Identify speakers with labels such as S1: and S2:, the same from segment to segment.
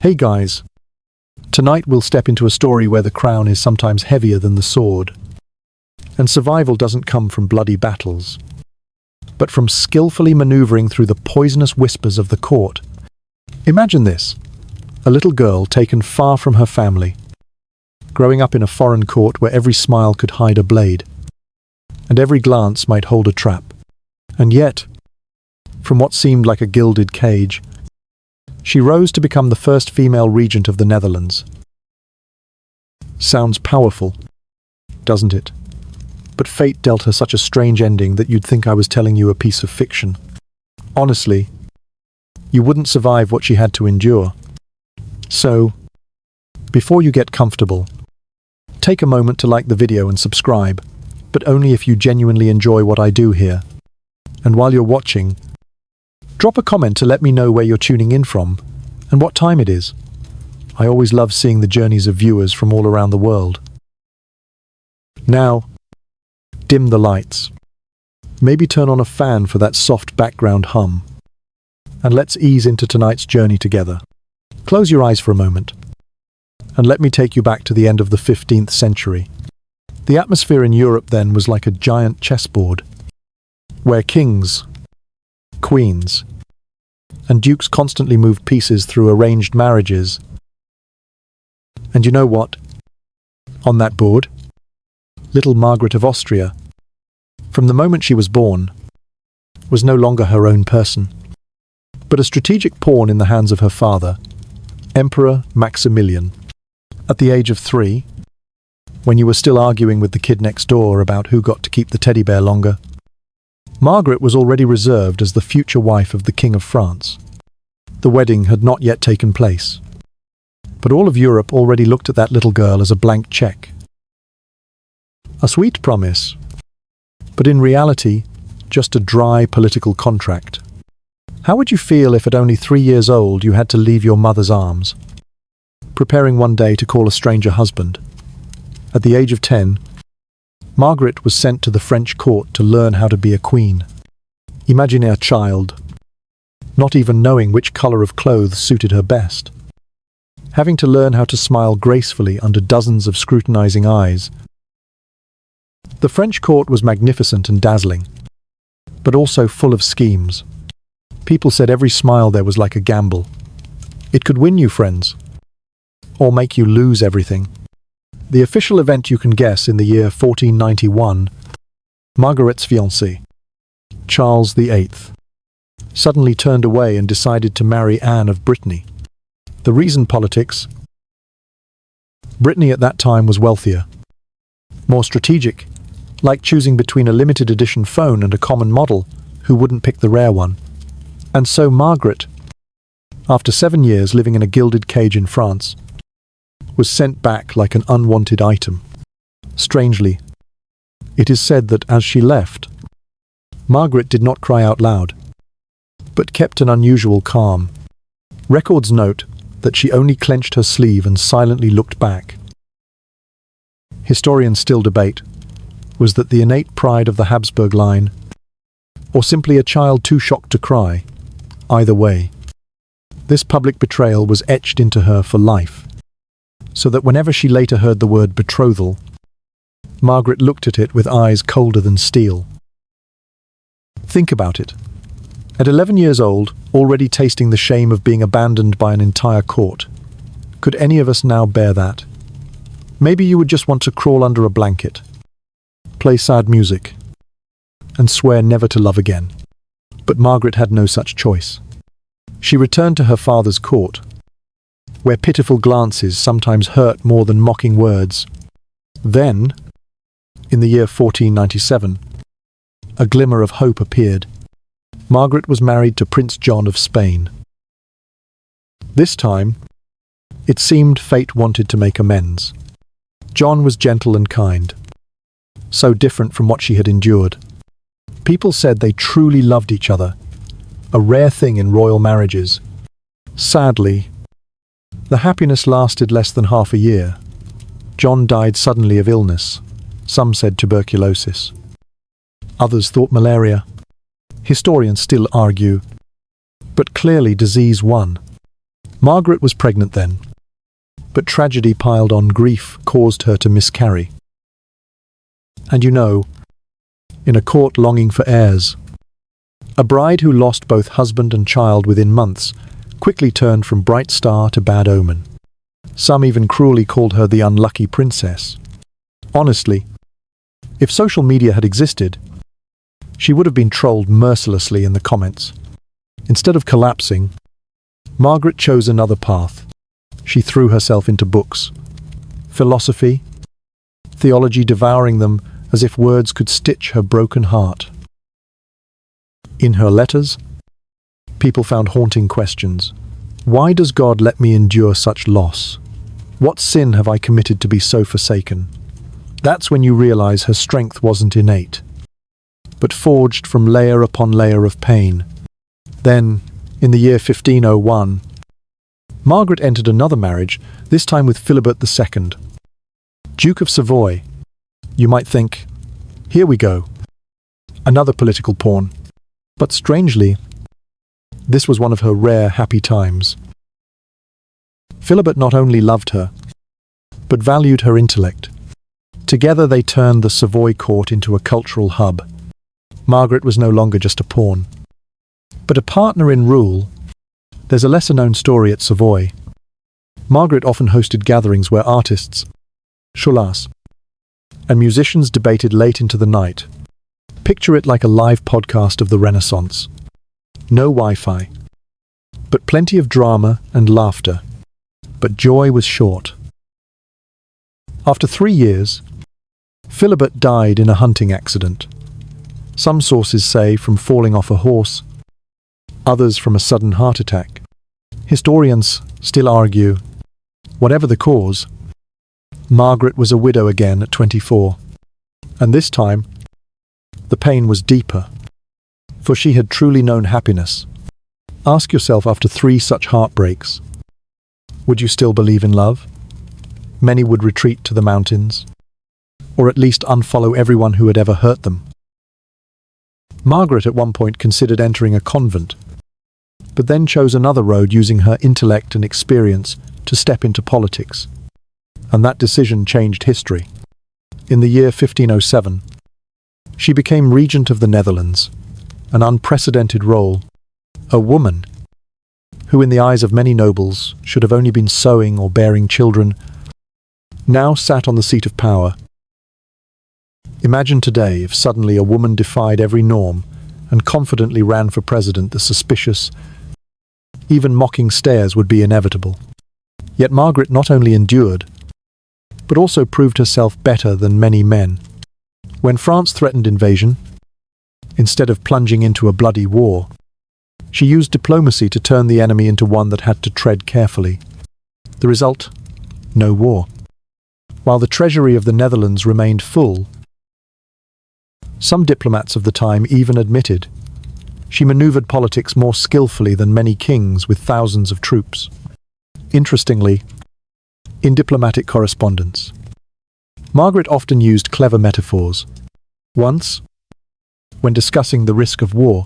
S1: Hey guys, tonight we'll step into a story where the crown is sometimes heavier than the sword, and survival doesn't come from bloody battles, but from skillfully maneuvering through the poisonous whispers of the court. Imagine this, a little girl taken far from her family, growing up in a foreign court where every smile could hide a blade, and every glance might hold a trap. And yet, from what seemed like a gilded cage, she rose to become the first female regent of the Netherlands. Sounds powerful, doesn't it? But fate dealt her such a strange ending that you'd think I was telling you a piece of fiction. Honestly, you wouldn't survive what she had to endure. So, before you get comfortable, take a moment to like the video and subscribe, but only if you genuinely enjoy what I do here. And while you're watching, drop a comment to let me know where you're tuning in from and what time it is. I always love seeing the journeys of viewers from all around the world. Now, dim the lights. Maybe turn on a fan for that soft background hum. And let's ease into tonight's journey together. Close your eyes for a moment, and let me take you back to the end of the 15th century. The atmosphere in Europe then was like a giant chessboard, where kings, queens, and dukes constantly moved pieces through arranged marriages. And you know what? On that board, little Margaret of Austria, from the moment she was born, was no longer her own person, but a strategic pawn in the hands of her father, Emperor Maximilian. At the age of 3, when you were still arguing with the kid next door about who got to keep the teddy bear longer, Margaret was already reserved as the future wife of the King of France. The wedding had not yet taken place, but all of Europe already looked at that little girl as a blank check. A sweet promise, but in reality, just a dry political contract. How would you feel if at only 3 years old you had to leave your mother's arms, preparing one day to call a stranger husband? At the age of 10, Margaret was sent to the French court to learn how to be a queen. Imagine a child, not even knowing which color of clothes suited her best, having to learn how to smile gracefully under dozens of scrutinizing eyes. The French court was magnificent and dazzling, but also full of schemes. People said every smile there was like a gamble. It could win you friends, or make you lose everything. The official event you can guess in the year 1491, Margaret's fiancé, Charles VIII, suddenly turned away and decided to marry Anne of Brittany. The reason politics. Brittany at that time was wealthier, more strategic, like choosing between a limited edition phone and a common model, who wouldn't pick the rare one. And so Margaret, after 7 years living in a gilded cage in France, was sent back like an unwanted item. Strangely, it is said that as she left, Margaret did not cry out loud, but kept an unusual calm. Records note that she only clenched her sleeve and silently looked back. Historians still debate, was that the innate pride of the Habsburg line, or simply a child too shocked to cry? Either way, this public betrayal was etched into her for life, so that whenever she later heard the word betrothal, Margaret looked at it with eyes colder than steel. Think about it. At 11 years old, already tasting the shame of being abandoned by an entire court, could any of us now bear that? Maybe you would just want to crawl under a blanket, play sad music, and swear never to love again. But Margaret had no such choice. She returned to her father's court, where pitiful glances sometimes hurt more than mocking words. Then, in the year 1497, a glimmer of hope appeared. Margaret was married to Prince John of Spain. This time, it seemed fate wanted to make amends. John was gentle and kind, so different from what she had endured. People said they truly loved each other, a rare thing in royal marriages. Sadly, the happiness lasted less than half a year. John died suddenly of illness. Some said tuberculosis. Others thought malaria. Historians still argue, but clearly disease won. Margaret was pregnant then, but tragedy piled on grief caused her to miscarry. And you know, in a court longing for heirs, a bride who lost both husband and child within months quickly turned from bright star to bad omen. Some even cruelly called her the unlucky princess. Honestly, if social media had existed, she would have been trolled mercilessly in the comments. Instead of collapsing, Margaret chose another path. She threw herself into books, philosophy, theology, devouring them as if words could stitch her broken heart. In her letters, people found haunting questions. Why does God let me endure such loss? What sin have I committed to be so forsaken? That's when you realize her strength wasn't innate, but forged from layer upon layer of pain. Then, in the year 1501, Margaret entered another marriage, this time with Philibert II, Duke of Savoy. You might think, here we go, another political pawn. But strangely, this was one of her rare happy times. Philibert not only loved her, but valued her intellect. Together they turned the Savoy court into a cultural hub. Margaret was no longer just a pawn, but a partner in rule. There's a lesser-known story at Savoy. Margaret often hosted gatherings where artists, cholas, and musicians debated late into the night. Picture it like a live podcast of the Renaissance. No Wi-Fi, but plenty of drama and laughter. But joy was short. After 3 years, Philibert died in a hunting accident. Some sources say from falling off a horse, others from a sudden heart attack. Historians still argue, whatever the cause, Margaret was a widow again at 24. And this time, the pain was deeper, for she had truly known happiness. Ask yourself, after 3 such heartbreaks, would you still believe in love? Many would retreat to the mountains, or at least unfollow everyone who had ever hurt them. Margaret at one point considered entering a convent, but then chose another road, using her intellect and experience to step into politics. And that decision changed history. In the year 1507, she became Regent of the Netherlands, an unprecedented role. A woman, who in the eyes of many nobles should have only been sewing or bearing children, now sat on the seat of power. Imagine today if suddenly a woman defied every norm and confidently ran for president. The suspicious, even mocking stares would be inevitable. Yet Margaret not only endured, but also proved herself better than many men. When France threatened invasion, instead of plunging into a bloody war, she used diplomacy to turn the enemy into one that had to tread carefully. The result? No war. While the treasury of the Netherlands remained full, some diplomats of the time even admitted she maneuvered politics more skillfully than many kings with thousands of troops. Interestingly, in diplomatic correspondence, Margaret often used clever metaphors. Once, when discussing the risk of war,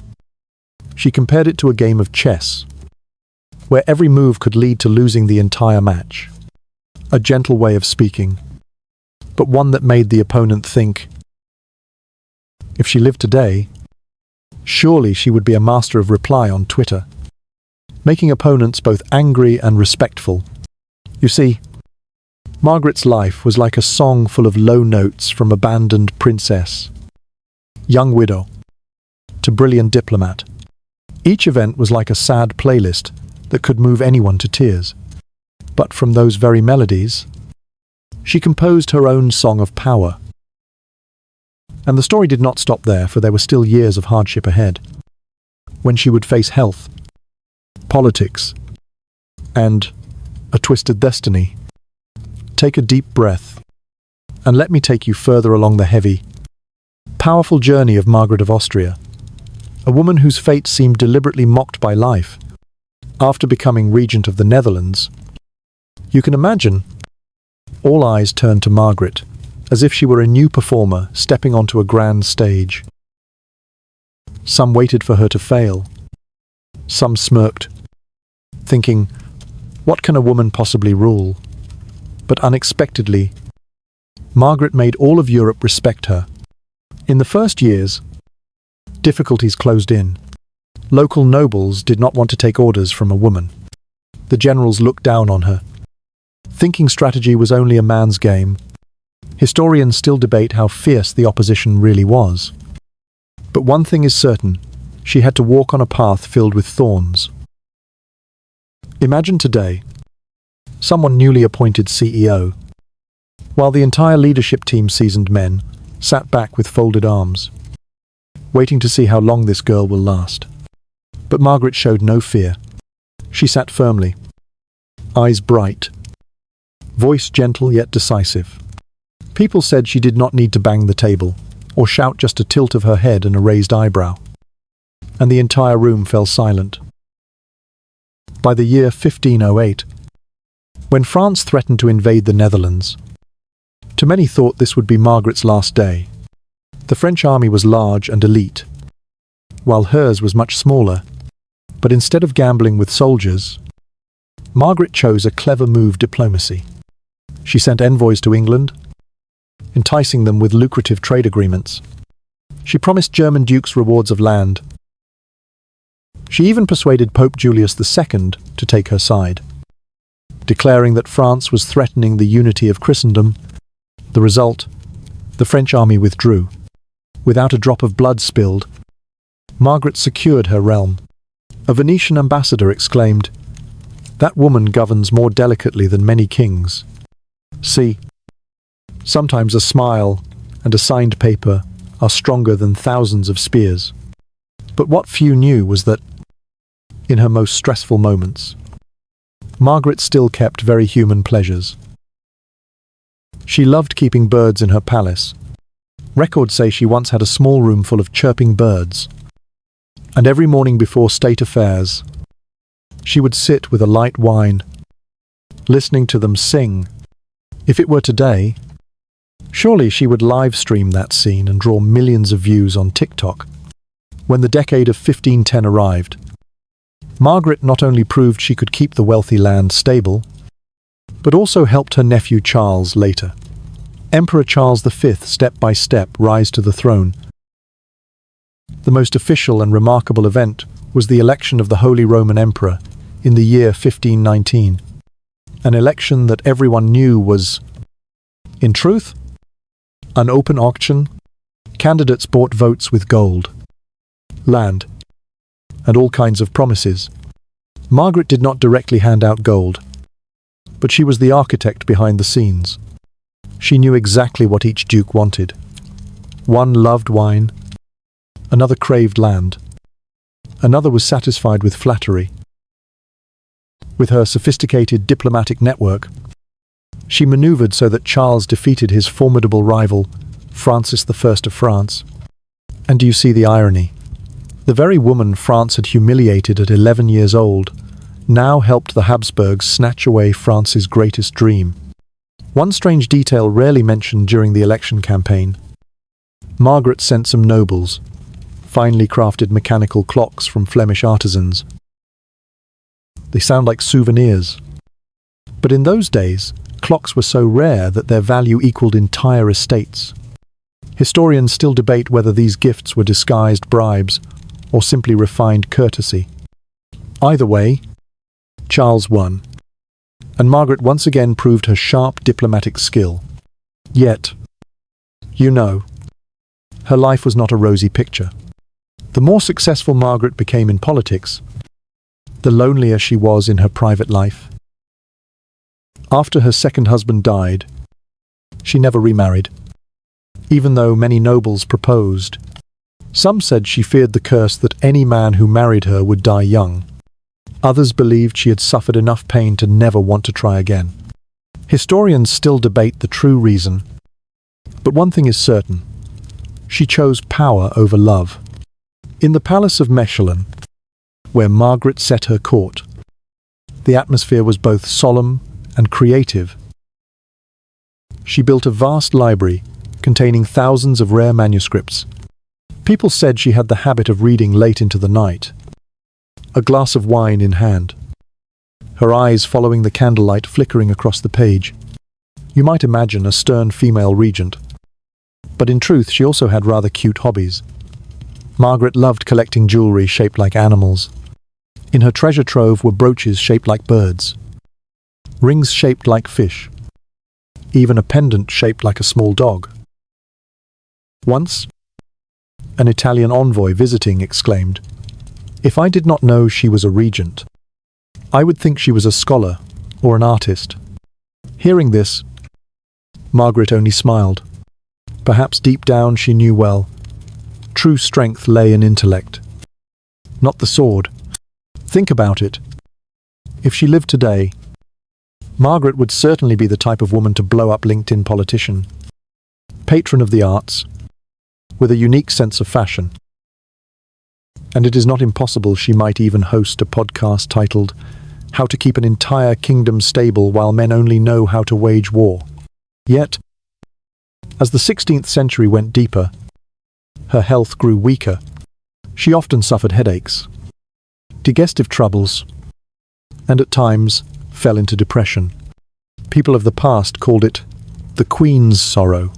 S1: she compared it to a game of chess, where every move could lead to losing the entire match. A gentle way of speaking, but one that made the opponent think. If she lived today, surely she would be a master of reply on Twitter, making opponents both angry and respectful. You see, Margaret's life was like a song full of low notes, from abandoned princess, young widow, to brilliant diplomat. Each event was like a sad playlist that could move anyone to tears. But from those very melodies, she composed her own song of power. And the story did not stop there, for there were still years of hardship ahead, when she would face health, politics, and a twisted destiny. Take a deep breath, and let me take you further along the heavy, powerful journey of Margaret of Austria, a woman whose fate seemed deliberately mocked by life. After becoming Regent of the Netherlands, you can imagine, all eyes turned to Margaret, as if she were a new performer stepping onto a grand stage. Some waited for her to fail. Some smirked, thinking, What can a woman possibly rule? But unexpectedly, Margaret made all of Europe respect her. In the first years, difficulties closed in. Local nobles did not want to take orders from a woman. The generals looked down on her, thinking strategy was only a man's game. Historians still debate how fierce the opposition really was. But one thing is certain, she had to walk on a path filled with thorns. Imagine today, someone newly appointed CEO, while the entire leadership team, seasoned men, sat back with folded arms, waiting to see how long this girl will last. But Margaret showed no fear. She sat firmly, eyes bright, voice gentle yet decisive. People said she did not need to bang the table, or shout, just a tilt of her head and a raised eyebrow. And the entire room fell silent. By the year 1508, when France threatened to invade the Netherlands, too many thought this would be Margaret's last day. The French army was large and elite, while hers was much smaller. But instead of gambling with soldiers, Margaret chose a clever move: diplomacy. She sent envoys to England, enticing them with lucrative trade agreements. She promised German dukes rewards of land. She even persuaded Pope Julius II to take her side, declaring that France was threatening the unity of Christendom. The result, the French army withdrew. Without a drop of blood spilled, Margaret secured her realm. A Venetian ambassador exclaimed, "That woman governs more delicately than many kings." See, sometimes a smile and a signed paper are stronger than thousands of spears. But what few knew was that, in her most stressful moments, Margaret still kept very human pleasures. She loved keeping birds in her palace. Records say she once had a small room full of chirping birds. And every morning before state affairs, she would sit with a light wine, listening to them sing. If it were today, surely she would live stream that scene and draw millions of views on TikTok. When the decade of 1510 arrived, Margaret not only proved she could keep the wealthy land stable, but also helped her nephew Charles later. Emperor Charles V step by step rise to the throne. The most official and remarkable event was the election of the Holy Roman Emperor in the year 1519. An election that everyone knew was, in truth, an open auction. Candidates bought votes with gold, land, and all kinds of promises. Margaret did not directly hand out gold, but she was the architect behind the scenes. She knew exactly what each duke wanted. One loved wine, another craved land, another was satisfied with flattery. With her sophisticated diplomatic network, she maneuvered so that Charles defeated his formidable rival, Francis I of France. And do you see the irony? The very woman France had humiliated at 11 years old now helped the Habsburgs snatch away France's greatest dream. One strange detail rarely mentioned during the election campaign: Margaret sent some nobles finely crafted mechanical clocks from Flemish artisans. They sound like souvenirs. But in those days, clocks were so rare that their value equaled entire estates. Historians still debate whether these gifts were disguised bribes or simply refined courtesy. Either way, Charles won, and Margaret once again proved her sharp diplomatic skill. Yet, her life was not a rosy picture. The more successful Margaret became in politics, the lonelier she was in her private life. After her second husband died, she never remarried, even though many nobles proposed. Some said she feared the curse that any man who married her would die young. Others believed she had suffered enough pain to never want to try again. Historians still debate the true reason, but one thing is certain: she chose power over love. In the palace of Mechlin, where Margaret set her court, the atmosphere was both solemn and creative. She built a vast library containing thousands of rare manuscripts. People said she had the habit of reading late into the night, a glass of wine in hand. her eyes following the candlelight flickering across the page. You might imagine a stern female regent. But in truth, she also had rather cute hobbies. Margaret loved collecting jewelry shaped like animals. In her treasure trove were brooches shaped like birds, rings shaped like fish, even a pendant shaped like a small dog. Once, an Italian envoy visiting exclaimed, "If I did not know she was a regent, I would think she was a scholar or an artist." Hearing this, Margaret only smiled. Perhaps deep down she knew well, true strength lay in intellect, not the sword. Think about it. If she lived today, Margaret would certainly be the type of woman to blow up LinkedIn politician, patron of the arts, with a unique sense of fashion. And it is not impossible she might even host a podcast titled "How to Keep an Entire Kingdom Stable While Men Only Know How to Wage War." Yet, as the 16th century went deeper, her health grew weaker. She often suffered headaches, digestive troubles, and at times fell into depression. People of the past called it the Queen's sorrow.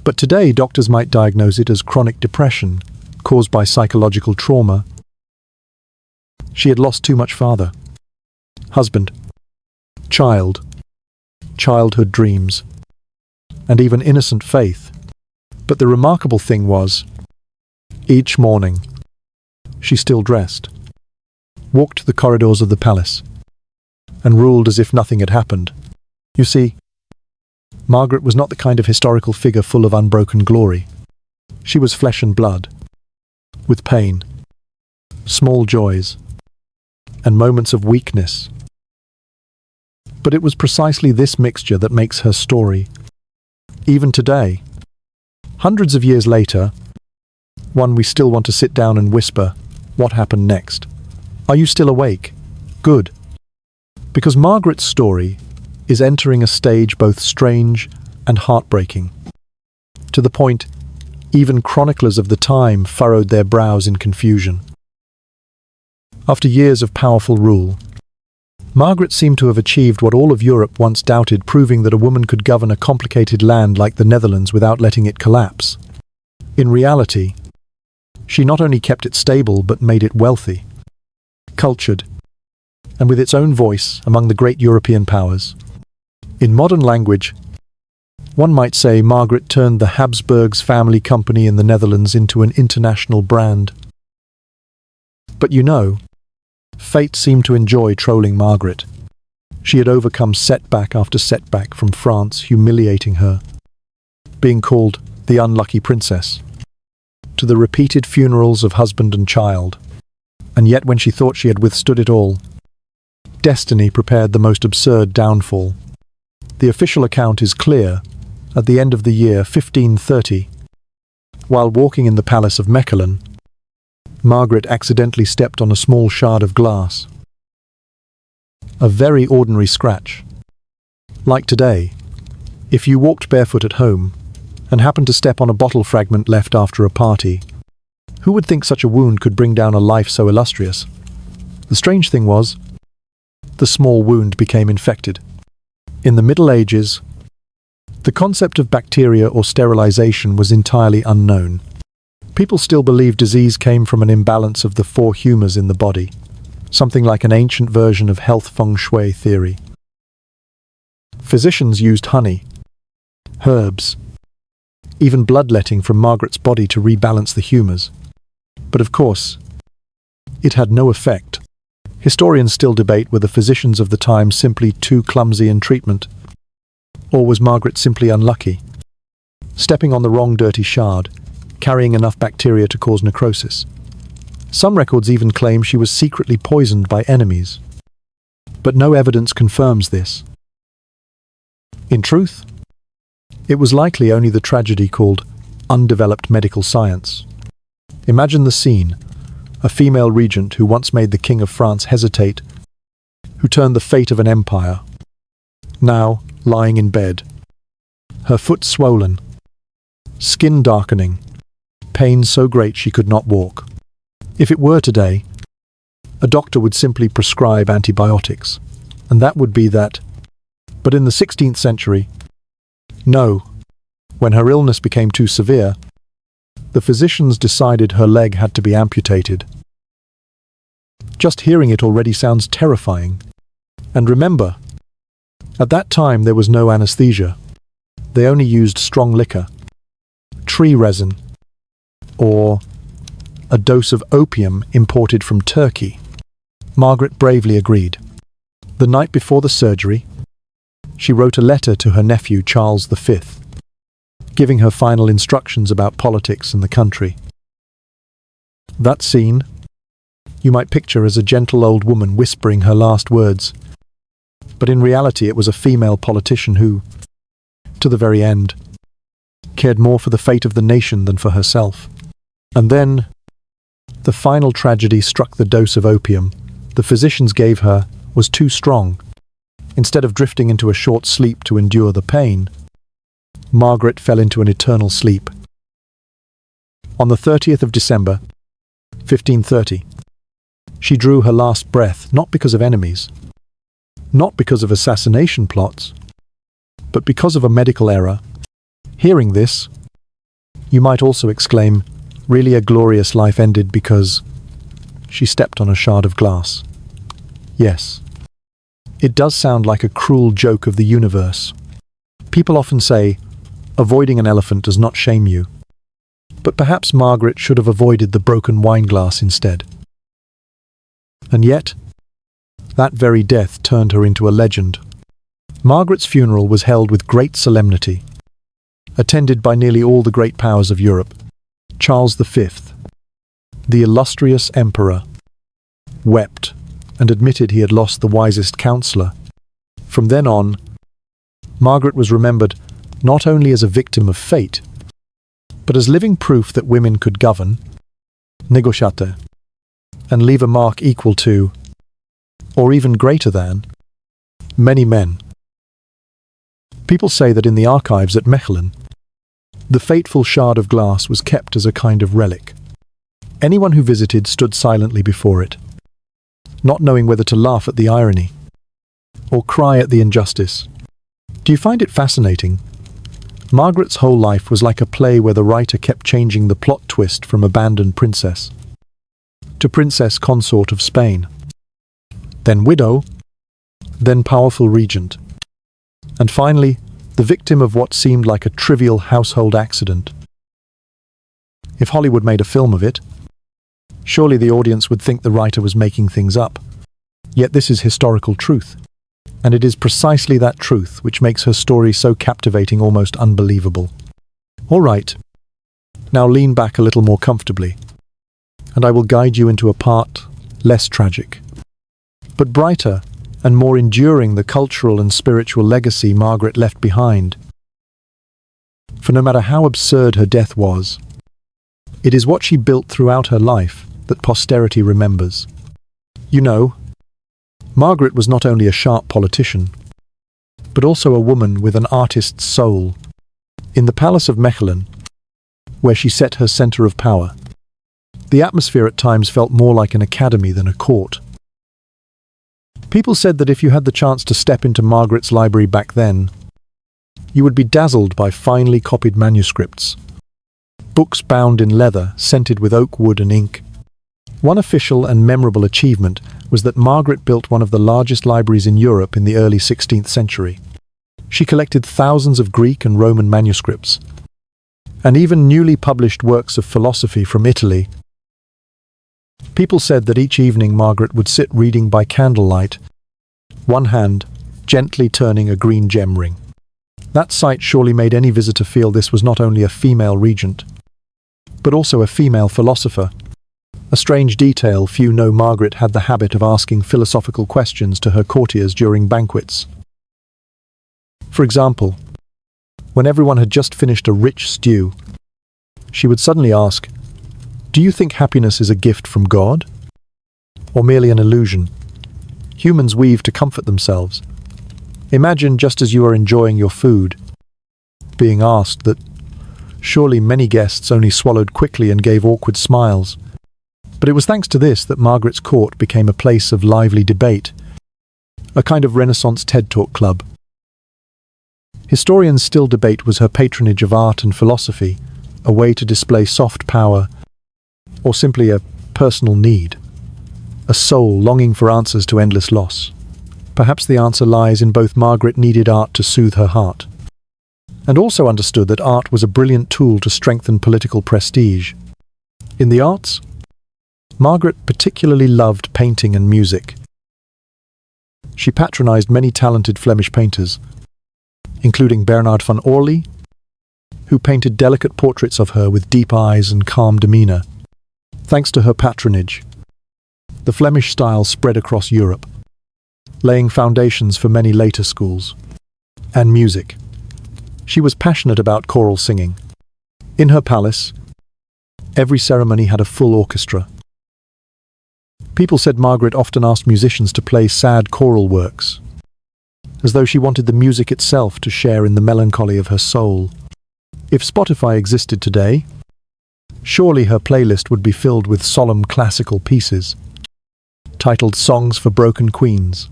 S1: But today, doctors might diagnose it as chronic depression caused by psychological trauma. She had lost too much father, husband, childhood dreams, and even innocent faith. But the remarkable thing was, each morning, she still dressed, walked the corridors of the palace, and ruled as if nothing had happened. You see, Margaret was not the kind of historical figure full of unbroken glory. She was flesh and blood, with pain, small joys, and moments of weakness. But it was precisely this mixture that makes her story, even today, hundreds of years later, one we still want to sit down and whisper, "What happened next? Are you still awake?" Good. Because Margaret's story is entering a stage both strange and heartbreaking, to the point even chroniclers of the time furrowed their brows in confusion. After years of powerful rule, Margaret seemed to have achieved what all of Europe once doubted, proving that a woman could govern a complicated land like the Netherlands without letting it collapse. In reality, she not only kept it stable but made it wealthy, cultured, and with its own voice among the great European powers. In modern language, one might say Margaret turned the Habsburgs family company in the Netherlands into an international brand. But you know, fate seemed to enjoy trolling Margaret. She had overcome setback after setback from France humiliating her, being called the unlucky princess, to the repeated funerals of husband and child. And yet when she thought she had withstood it all, destiny prepared the most absurd downfall. The official account is clear. At the end of the year 1530, while walking in the palace of Mechelen, Margaret accidentally stepped on a small shard of glass. A very ordinary scratch. Like today, if you walked barefoot at home and happened to step on a bottle fragment left after a party, who would think such a wound could bring down a life so illustrious? The strange thing was, the small wound became infected. In the Middle Ages, the concept of bacteria or sterilization was entirely unknown. People still believed disease came from an imbalance of the four humors in the body, something like an ancient version of health feng shui theory. Physicians used honey, herbs, even bloodletting from Margaret's body to rebalance the humors. But of course, it had no effect. Historians still debate were the physicians of the time simply too clumsy in treatment, or was Margaret simply unlucky, stepping on the wrong dirty shard, carrying enough bacteria to cause necrosis. Some records even claim she was secretly poisoned by enemies, but no evidence confirms this. In truth, it was likely only the tragedy called undeveloped medical science. Imagine the scene: a female regent who once made the King of France hesitate, who turned the fate of an empire, now lying in bed, her foot swollen, skin darkening, pain so great she could not walk. If it were today, A doctor would simply prescribe antibiotics, and that would be that. But in the 16th century, no. When her illness became too severe, the physicians decided her leg had to be amputated. Just hearing it already sounds terrifying. And remember, at that time there was no anesthesia. They only used strong liquor, tree resin, or a dose of opium imported from Turkey. Margaret bravely agreed. The night before the surgery, she wrote a letter to her nephew Charles V, giving her final instructions about politics in the country. That scene, you might picture as a gentle old woman whispering her last words, but in reality it was a female politician who, to the very end, cared more for the fate of the nation than for herself. And then, the final tragedy struck. The dose of opium the physicians gave her was too strong. Instead of drifting into a short sleep to endure the pain, Margaret fell into an eternal sleep. On the 30th of December, 1530, she drew her last breath, not because of enemies, not because of assassination plots, but because of a medical error. Hearing this, you might also exclaim, really a glorious life ended because she stepped on a shard of glass. Yes, it does sound like a cruel joke of the universe. People often say, avoiding an elephant does not shame you. But perhaps Margaret should have avoided the broken wine glass instead. And yet, that very death turned her into a legend. Margaret's funeral was held with great solemnity, attended by nearly all the great powers of Europe. Charles V, the illustrious emperor, wept and admitted he had lost the wisest counsellor. From then on, Margaret was remembered not only as a victim of fate, but as living proof that women could govern, negotiate, and leave a mark equal to, or even greater than, many men. People say that in the archives at Mechelen, the fateful shard of glass was kept as a kind of relic. Anyone who visited stood silently before it, not knowing whether to laugh at the irony or cry at the injustice. Do you find it fascinating? Margaret's whole life was like a play where the writer kept changing the plot twist from abandoned princess to princess consort of Spain, then widow, then powerful regent, and finally the victim of what seemed like a trivial household accident. If Hollywood made a film of it, surely the audience would think the writer was making things up. Yet this is historical truth, and it is precisely that truth which makes her story so captivating, almost unbelievable. All right, now lean back a little more comfortably, and I will guide you into a part less tragic, but brighter and more enduring, the cultural and spiritual legacy Margaret left behind. For no matter how absurd her death was, it is what she built throughout her life that posterity remembers. You know, Margaret was not only a sharp politician, but also a woman with an artist's soul. In the Palace of Mechelen, where she set her centre of power, the atmosphere at times felt more like an academy than a court. People said that if you had the chance to step into Margaret's library back then, you would be dazzled by finely copied manuscripts, books bound in leather, scented with oak wood and ink. One official and memorable achievement was that Margaret built one of the largest libraries in Europe in the early 16th century. She collected thousands of Greek and Roman manuscripts, and even newly published works of philosophy from Italy. People said that each evening Margaret would sit reading by candlelight, one hand gently turning a green gem ring. That sight surely made any visitor feel this was not only a female regent, but also a female philosopher. A strange detail: few know Margaret had the habit of asking philosophical questions to her courtiers during banquets. For example, when everyone had just finished a rich stew, she would suddenly ask, "Do you think happiness is a gift from God? Or merely an illusion humans weave to comfort themselves? Imagine, just as you are enjoying your food, being asked that. Surely many guests only swallowed quickly and gave awkward smiles. But it was thanks to this that Margaret's court became a place of lively debate, a kind of Renaissance TED Talk club. Historians still debate was her patronage of art and philosophy a way to display soft power, or simply a personal need, a soul longing for answers to endless loss. Perhaps the answer lies in both Margaret needed art to soothe her heart, and also understood that art was a brilliant tool to strengthen political prestige. In the arts, Margaret particularly loved painting and music. She patronized many talented Flemish painters, including Bernard van Orly, who painted delicate portraits of her with deep eyes and calm demeanor. Thanks to her patronage, the Flemish style spread across Europe, laying foundations for many later schools. And music. She was passionate about choral singing. In her palace, every ceremony had a full orchestra. People said Margaret often asked musicians to play sad choral works, as though she wanted the music itself to share in the melancholy of her soul. If Spotify existed today, surely her playlist would be filled with solemn classical pieces, titled Songs for Broken Queens.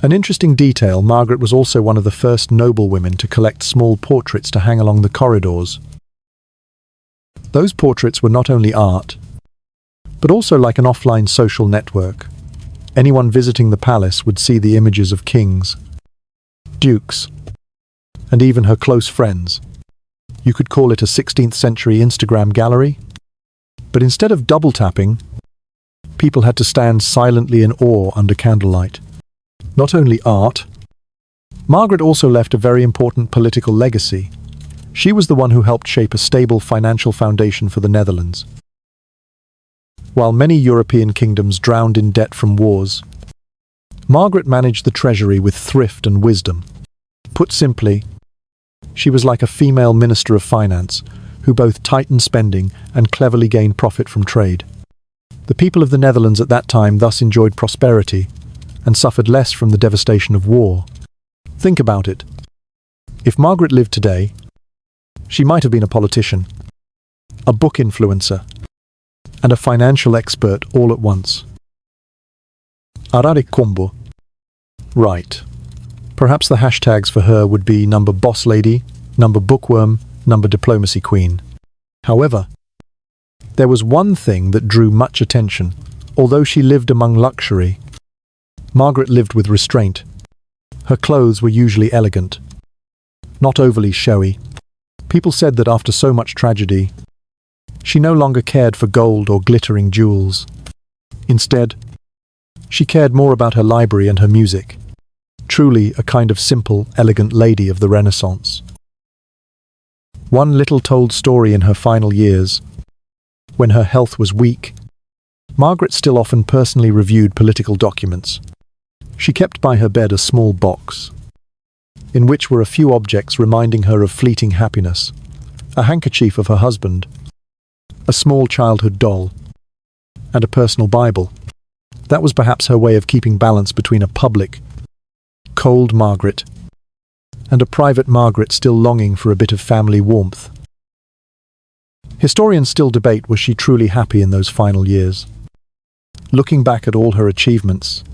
S1: An interesting detail, Margaret was also one of the first noblewomen to collect small portraits to hang along the corridors. Those portraits were not only art, but also like an offline social network. Anyone visiting the palace would see the images of kings, dukes, and even her close friends. You could call it a 16th century Instagram gallery, but instead of double tapping, people had to stand silently in awe under candlelight. Not only art, Margaret also left a very important political legacy. She was the one who helped shape a stable financial foundation for the Netherlands. While many European kingdoms drowned in debt from wars, Margaret managed the treasury with thrift and wisdom. Put simply, she was like a female minister of finance who both tightened spending and cleverly gained profit from trade. The people of the Netherlands at that time thus enjoyed prosperity and suffered less from the devastation of war. Think about it. If Margaret lived today, she might have been a politician, a book influencer, and a financial expert all at once. Arare combo. Right. Perhaps the hashtags for her would be number boss lady, number bookworm, number diplomacy queen. However, there was one thing that drew much attention. Although she lived among luxury, Margaret lived with restraint. Her clothes were usually elegant, not overly showy. People said that after so much tragedy, she no longer cared for gold or glittering jewels. Instead, she cared more about her library and her music. Truly a kind of simple, elegant lady of the Renaissance. One little told story in her final years, when her health was weak, Margaret still often personally reviewed political documents. She kept by her bed a small box, in which were a few objects reminding her of fleeting happiness, a handkerchief of her husband, a small childhood doll, and a personal Bible. That was perhaps her way of keeping balance between a public, cold Margaret and a private Margaret still longing for a bit of family warmth. Historians still debate, was she truly happy in those final years? Looking back at all her achievements,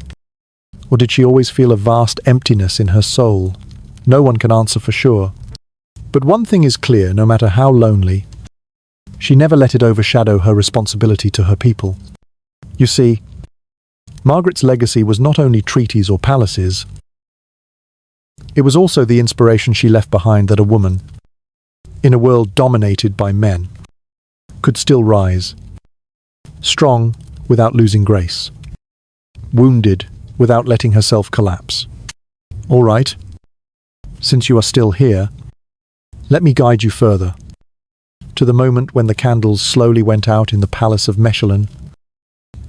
S1: or did she always feel a vast emptiness in her soul? No one can answer for sure. But one thing is clear, no matter how lonely, she never let it overshadow her responsibility to her people. You see, Margaret's legacy was not only treaties or palaces, it was also the inspiration she left behind that a woman, in a world dominated by men, could still rise, strong without losing grace, wounded without letting herself collapse. All right, since you are still here, let me guide you further, to the moment when the candles slowly went out in the Palace of Mechelin,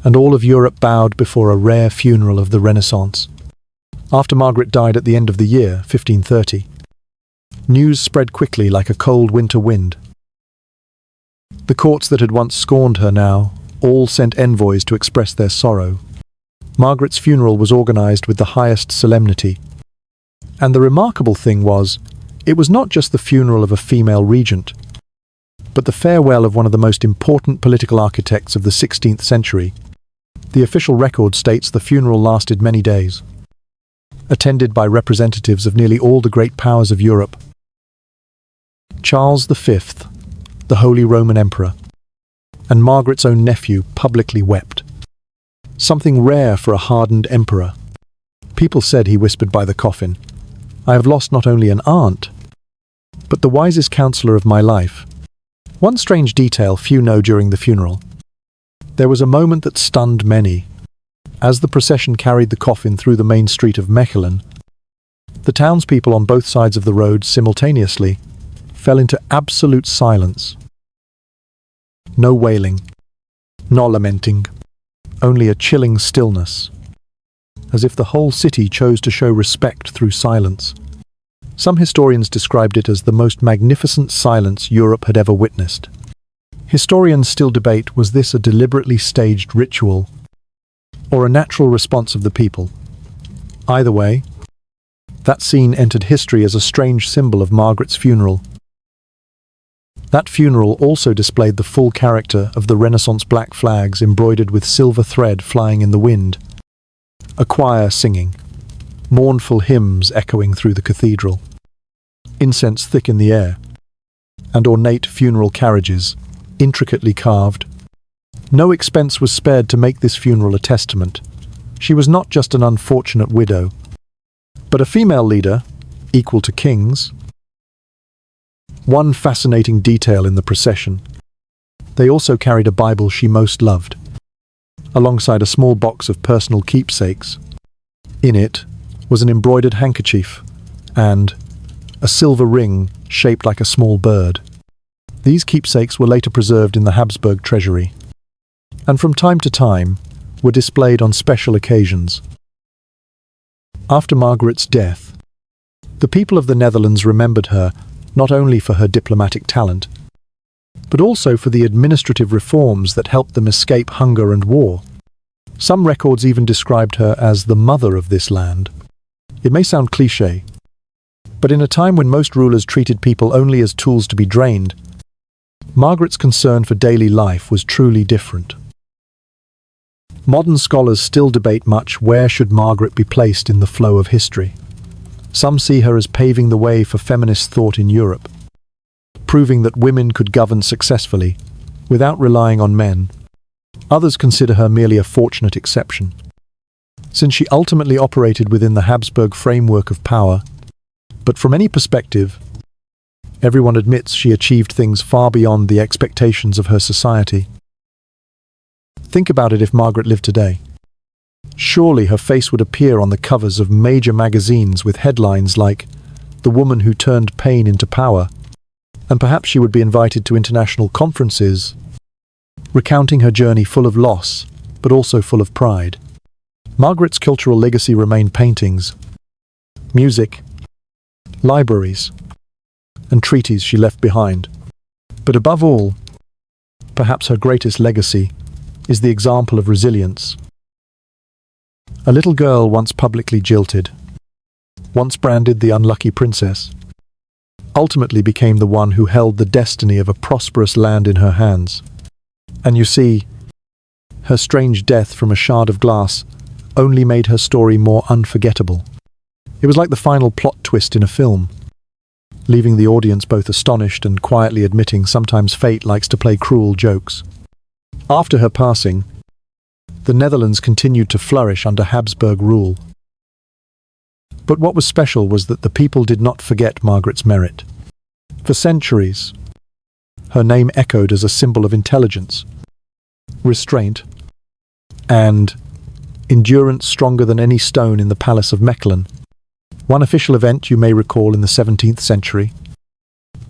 S1: and all of Europe bowed before a rare funeral of the Renaissance. After Margaret died at the end of the year, 1530, news spread quickly like a cold winter wind. The courts that had once scorned her now all sent envoys to express their sorrow. Margaret's funeral was organized with the highest solemnity. And the remarkable thing was, it was not just the funeral of a female regent, but the farewell of one of the most important political architects of the 16th century. The official record states the funeral lasted many days, attended by representatives of nearly all the great powers of Europe. Charles V, the Holy Roman Emperor, and Margaret's own nephew publicly wept. Something rare for a hardened emperor. People said, he whispered by the coffin, "I have lost not only an aunt, but the wisest counselor of my life." One strange detail few know during the funeral. There was a moment that stunned many. As the procession carried the coffin through the main street of Mechelen, the townspeople on both sides of the road simultaneously fell into absolute silence. No wailing, no lamenting, only a chilling stillness, as if the whole city chose to show respect through silence. Some historians described it as the most magnificent silence Europe had ever witnessed. Historians still debate, was this a deliberately staged ritual or a natural response of the people? Either way, that scene entered history as a strange symbol of Margaret's funeral. That funeral also displayed the full character of the Renaissance black flags embroidered with silver thread flying in the wind, a choir singing, mournful hymns echoing through the cathedral, incense thick in the air, and ornate funeral carriages, intricately carved. No expense was spared to make this funeral a testament. She was not just an unfortunate widow, but a female leader, equal to kings. One fascinating detail in the procession: they also carried a Bible she most loved, alongside a small box of personal keepsakes. In it was an embroidered handkerchief and a silver ring shaped like a small bird. These keepsakes were later preserved in the Habsburg treasury, and from time to time were displayed on special occasions. After Margaret's death, the people of the Netherlands remembered her not only for her diplomatic talent, but also for the administrative reforms that helped them escape hunger and war. Some records even described her as the mother of this land. It may sound cliché, but in a time when most rulers treated people only as tools to be drained, Margaret's concern for daily life was truly different. Modern scholars still debate much where should Margaret be placed in the flow of history. Some see her as paving the way for feminist thought in Europe, proving that women could govern successfully without relying on men. Others consider her merely a fortunate exception, since she ultimately operated within the Habsburg framework of power. But from any perspective, everyone admits she achieved things far beyond the expectations of her society. Think about it: if Margaret lived today, surely her face would appear on the covers of major magazines with headlines like "The Woman Who Turned Pain into Power," and perhaps she would be invited to international conferences, recounting her journey full of loss, but also full of pride. Margaret's cultural legacy remained paintings, music, libraries, and treaties she left behind. But above all, perhaps her greatest legacy is the example of resilience. A little girl once publicly jilted, once branded the unlucky princess, ultimately became the one who held the destiny of a prosperous land in her hands. And you see, her strange death from a shard of glass only made her story more unforgettable. It was like the final plot twist in a film, leaving the audience both astonished and quietly admitting sometimes fate likes to play cruel jokes. After her passing, the Netherlands continued to flourish under Habsburg rule. But what was special was that the people did not forget Margaret's merit. For centuries, her name echoed as a symbol of intelligence, restraint, and endurance stronger than any stone in the Palace of Mechelen. One official event you may recall in the 17th century,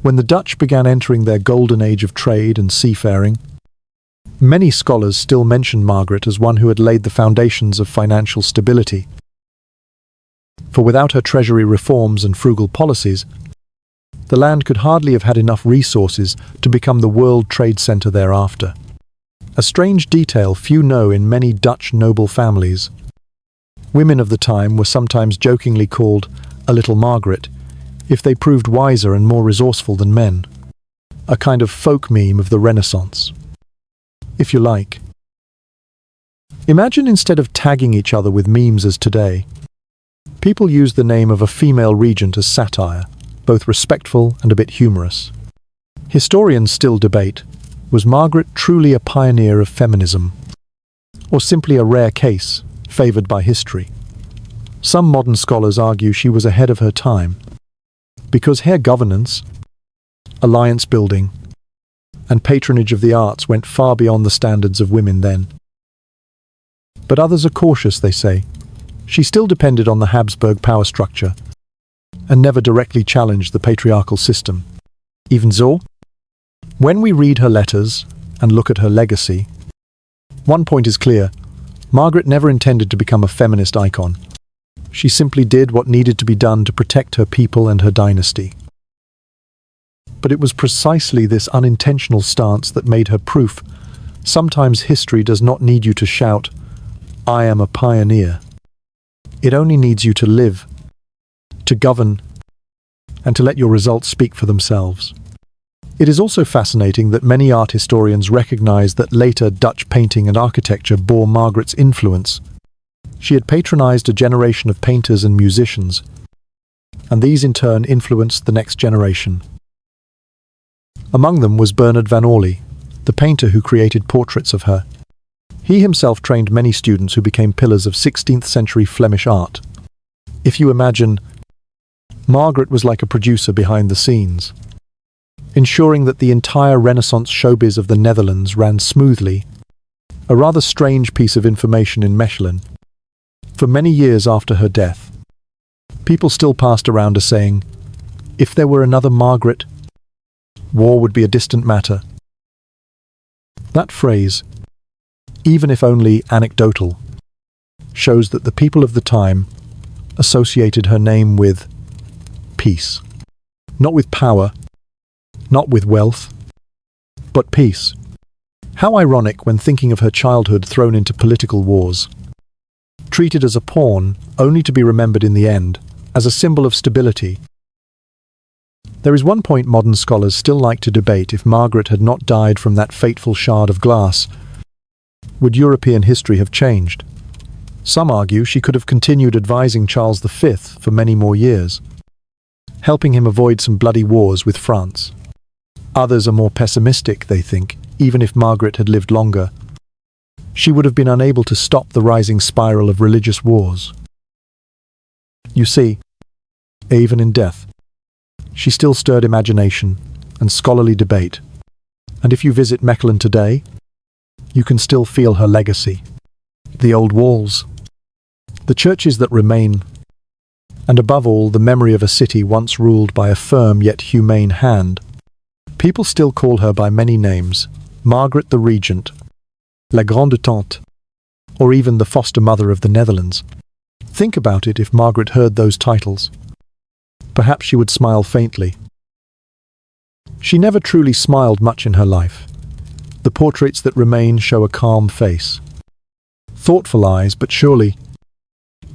S1: when the Dutch began entering their golden age of trade and seafaring. Many scholars still mention Margaret as one who had laid the foundations of financial stability. For without her treasury reforms and frugal policies, the land could hardly have had enough resources to become the world trade center thereafter. A strange detail few know in many Dutch noble families. Women of the time were sometimes jokingly called a little Margaret if they proved wiser and more resourceful than men. a kind of folk meme of the Renaissance, if you like. Imagine instead of tagging each other with memes as today, people use the name of a female regent as satire, both respectful and a bit humorous. Historians still debate, was Margaret truly a pioneer of feminism, or simply a rare case, favoured by history? Some modern scholars argue she was ahead of her time, because her governance, alliance building, and patronage of the arts went far beyond the standards of women then. But others are cautious, they say. She still depended on the Habsburg power structure, and never directly challenged the patriarchal system. Even so, when we read her letters and look at her legacy, one point is clear: Margaret never intended to become a feminist icon. She simply did what needed to be done to protect her people and her dynasty. But it was precisely this unintentional stance that made her proof. Sometimes history does not need you to shout, "I am a pioneer." It only needs you to live, to govern, and to let your results speak for themselves. It is also fascinating that many art historians recognize that later Dutch painting and architecture bore Margaret's influence. She had patronized a generation of painters and musicians, and these in turn influenced the next generation. Among them was Bernard van Orley, the painter who created portraits of her. He himself trained many students who became pillars of 16th century Flemish art. If you imagine, Margaret was like a producer behind the scenes, ensuring that the entire Renaissance showbiz of the Netherlands ran smoothly, a rather strange piece of information in Mechelen. For many years after her death, people still passed around a saying, "If there were another Margaret, war would be a distant matter." That phrase, even if only anecdotal, shows that the people of the time associated her name with peace. Not with power, not with wealth, but peace. How ironic when thinking of her childhood thrown into political wars. Treated as a pawn, only to be remembered in the end, as a symbol of stability. There is one point modern scholars still like to debate: if Margaret had not died from that fateful shard of glass, would European history have changed? Some argue she could have continued advising Charles V for many more years, helping him avoid some bloody wars with France. Others are more pessimistic, they think, even if Margaret had lived longer, she would have been unable to stop the rising spiral of religious wars. You see, even in death, she still stirred imagination and scholarly debate, and if you visit Mechelen today, you can still feel her legacy. The old walls, the churches that remain, and above all, the memory of a city once ruled by a firm yet humane hand. People still call her by many names: Margaret the Regent, La Grande Tante, or even the foster mother of the Netherlands. Think about it if Margaret heard those titles. Perhaps she would smile faintly. She never truly smiled much in her life. The portraits that remain show a calm face, thoughtful eyes, but surely,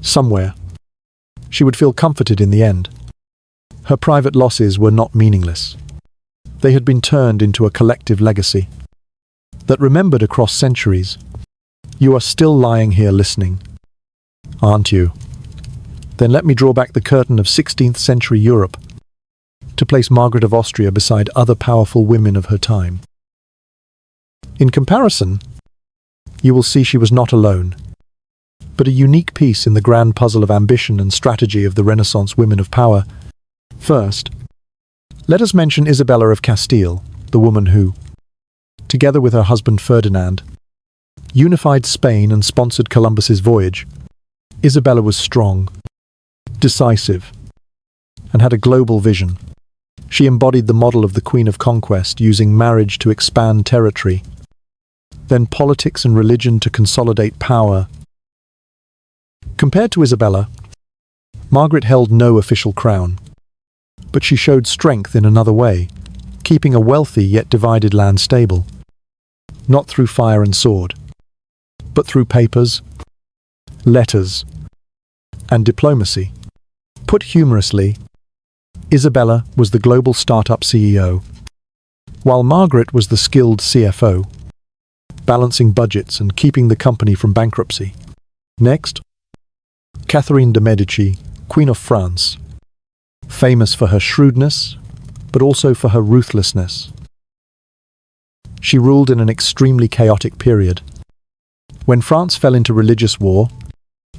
S1: somewhere, she would feel comforted in the end. Her private losses were not meaningless. They had been turned into a collective legacy that remembered across centuries. You are still lying here listening, aren't you? Then let me draw back the curtain of 16th century Europe to place Margaret of Austria beside other powerful women of her time. In comparison, you will see she was not alone, but a unique piece in the grand puzzle of ambition and strategy of the Renaissance women of power. First, let us mention Isabella of Castile, the woman who, together with her husband Ferdinand, unified Spain and sponsored Columbus's voyage. Isabella was strong, decisive, and had a global vision. She embodied the model of the Queen of Conquest, using marriage to expand territory, then politics and religion to consolidate power. Compared to Isabella, Margaret held no official crown, but she showed strength in another way, keeping a wealthy yet divided land stable, not through fire and sword, but through papers, letters, and diplomacy. Put humorously, Isabella was the global startup CEO, while Margaret was the skilled CFO, balancing budgets and keeping the company from bankruptcy. Next, Catherine de' Medici, Queen of France, famous for her shrewdness, but also for her ruthlessness. She ruled in an extremely chaotic period. When France fell into religious war,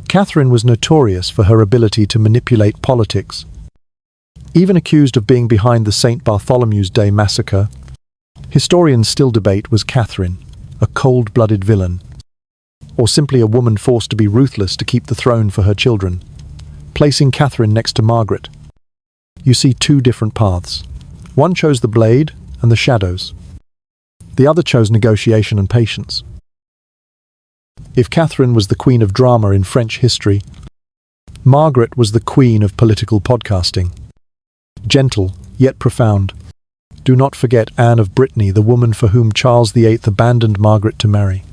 S1: Catherine was notorious for her ability to manipulate politics. Even accused of being behind the St. Bartholomew's Day massacre, historians still debate was Catherine a cold-blooded villain, or simply a woman forced to be ruthless to keep the throne for her children. Placing Catherine next to Margaret, you see two different paths. One chose the blade and the shadows. The other chose negotiation and patience. If Catherine was the queen of drama in French history, Margaret was the queen of political podcasting. Gentle, yet profound. Do not forget Anne of Brittany, the woman for whom Charles VIII abandoned Margaret to marry.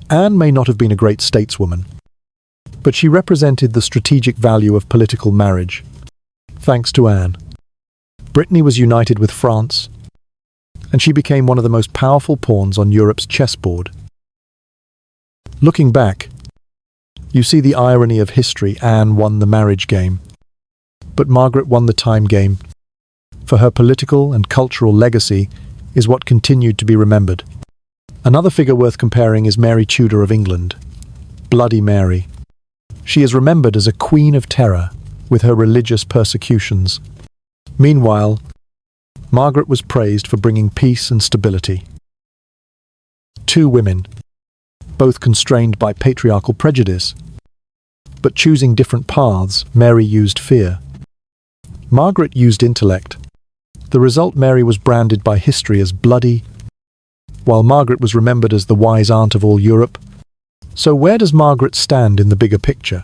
S1: Anne may not have been a great stateswoman, but she represented the strategic value of political marriage. Thanks to Anne, Brittany was united with France, and she became one of the most powerful pawns on Europe's chessboard. Looking back, you see the irony of history. Anne won the marriage game, but Margaret won the time game. For her political and cultural legacy is what continued to be remembered. Another figure worth comparing is Mary Tudor of England, Bloody Mary. She is remembered as a queen of terror with her religious persecutions. Meanwhile, Margaret was praised for bringing peace and stability. Two women, both constrained by patriarchal prejudice, but choosing different paths. Mary used fear. Margaret used intellect. The result, Mary was branded by history as bloody, while Margaret was remembered as the wise aunt of all Europe. So where does Margaret stand in the bigger picture?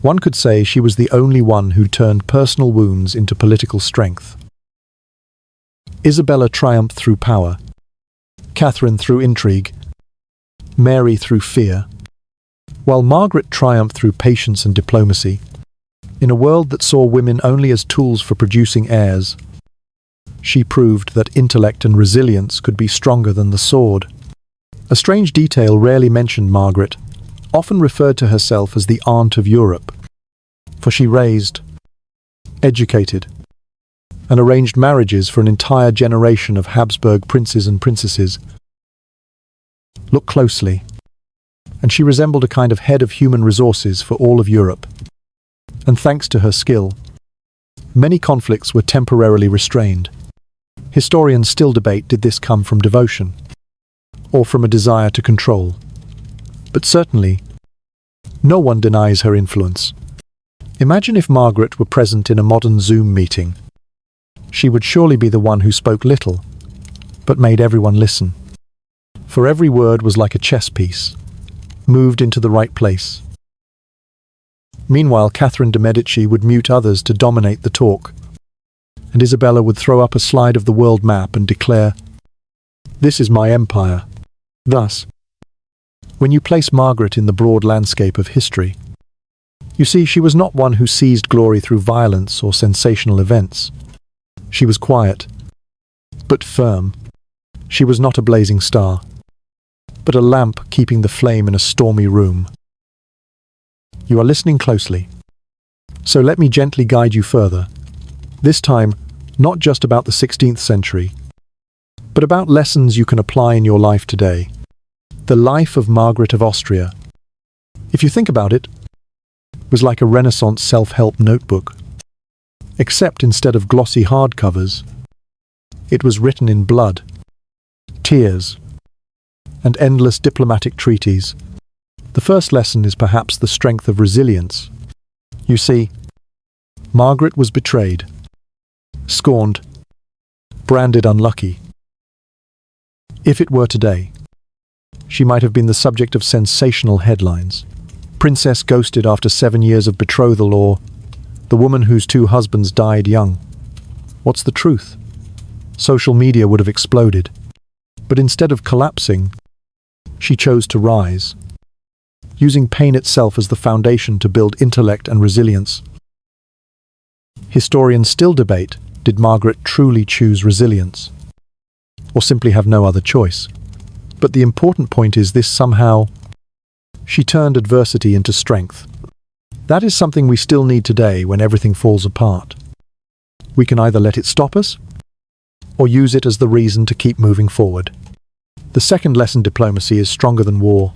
S1: One could say she was the only one who turned personal wounds into political strength. Isabella triumphed through power, Catherine through intrigue, Mary through fear, while Margaret triumphed through patience and diplomacy. In a world that saw women only as tools for producing heirs, she proved that intellect and resilience could be stronger than the sword. A strange detail rarely mentioned: Margaret often referred to herself as the aunt of Europe, for she raised, educated, and arranged marriages for an entire generation of Habsburg princes and princesses. Look closely, and she resembled a kind of head of human resources for all of Europe. And thanks to her skill, many conflicts were temporarily restrained. Historians still debate, did this come from devotion or from a desire to control? But certainly, no one denies her influence. Imagine if Margaret were present in a modern Zoom meeting. She would surely be the one who spoke little, but made everyone listen. For every word was like a chess piece, moved into the right place. Meanwhile, Catherine de' Medici would mute others to dominate the talk, and Isabella would throw up a slide of the world map and declare, "This is my empire." Thus, when you place Margaret in the broad landscape of history, you see she was not one who seized glory through violence or sensational events. She was quiet, but firm. She was not a blazing star, but a lamp keeping the flame in a stormy room. You are listening closely, so let me gently guide you further. This time, not just about the 16th century, but about lessons you can apply in your life today. The life of Margaret of Austria, if you think about it, was like a Renaissance self-help notebook. Except instead of glossy hardcovers, it was written in blood, tears, and endless diplomatic treaties. The first lesson is perhaps the strength of resilience. You see, Margaret was betrayed, scorned, branded unlucky. If it were today, she might have been the subject of sensational headlines. Princess ghosted after 7 years of betrothal, or the woman whose 2 husbands died young. What's the truth? Social media would have exploded. But instead of collapsing, she chose to rise, using pain itself as the foundation to build intellect and resilience. Historians still debate, did Margaret truly choose resilience? or simply have no other choice. But the important point is this: somehow she turned adversity into strength. That is something we still need today when everything falls apart. We can either let it stop us, or use it as the reason to keep moving forward. The second lesson: diplomacy is stronger than war.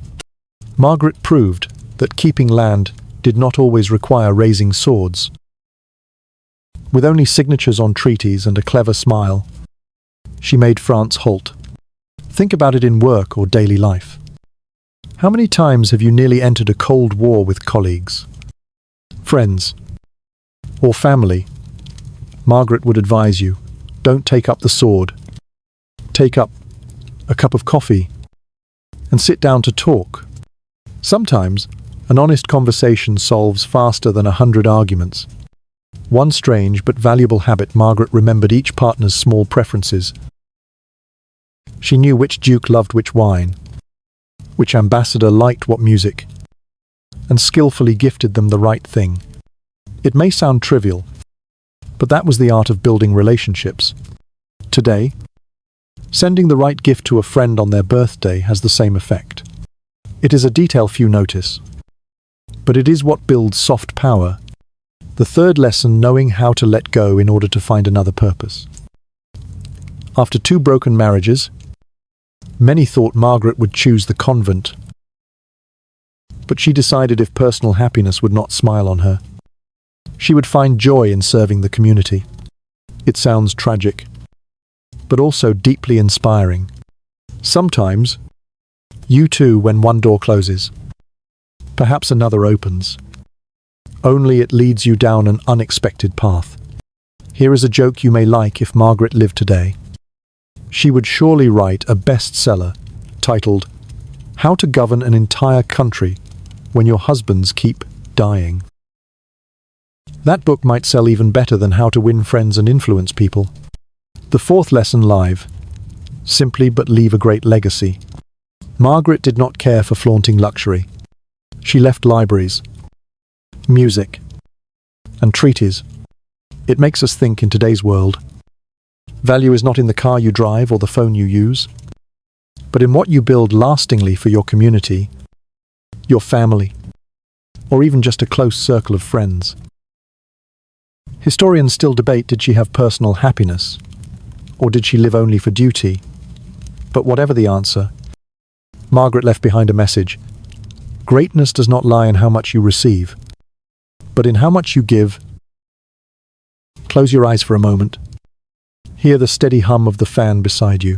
S1: Margaret proved that keeping land did not always require raising swords. With only signatures on treaties and a clever smile, she made France halt. Think about it in work or daily life. How many times have you nearly entered a cold war with colleagues, friends, or family? Margaret would advise you, don't take up the sword. Take up a cup of coffee and sit down to talk. Sometimes, an honest conversation solves faster than 100 arguments. One strange but valuable habit: Margaret remembered each partner's small preferences. She knew which duke loved which wine, which ambassador liked what music, and skillfully gifted them the right thing. It may sound trivial, but that was the art of building relationships. Today, sending the right gift to a friend on their birthday has the same effect. It is a detail few notice, but it is what builds soft power. The third lesson: knowing how to let go in order to find another purpose. After 2 broken marriages, many thought Margaret would choose the convent. But she decided if personal happiness would not smile on her, she would find joy in serving the community. It sounds tragic, but also deeply inspiring. Sometimes, you too, when one door closes, perhaps another opens. Only it leads you down an unexpected path. Here is a joke you may like. If Margaret lived today, she would surely write a bestseller titled, "How to Govern an Entire Country When Your Husbands Keep Dying." That book might sell even better than How to Win Friends and Influence People. The fourth lesson: live simply but leave a great legacy. Margaret did not care for flaunting luxury. She left libraries, music, and treaties. It makes us think in today's world. Value is not in the car you drive or the phone you use, but in what you build lastingly for your community, your family, or even just a close circle of friends. Historians still debate: did she have personal happiness, or did she live only for duty? But whatever the answer, Margaret left behind a message. Greatness does not lie in how much you receive, but in how much you give. Close your eyes for a moment. Hear the steady hum of the fan beside you.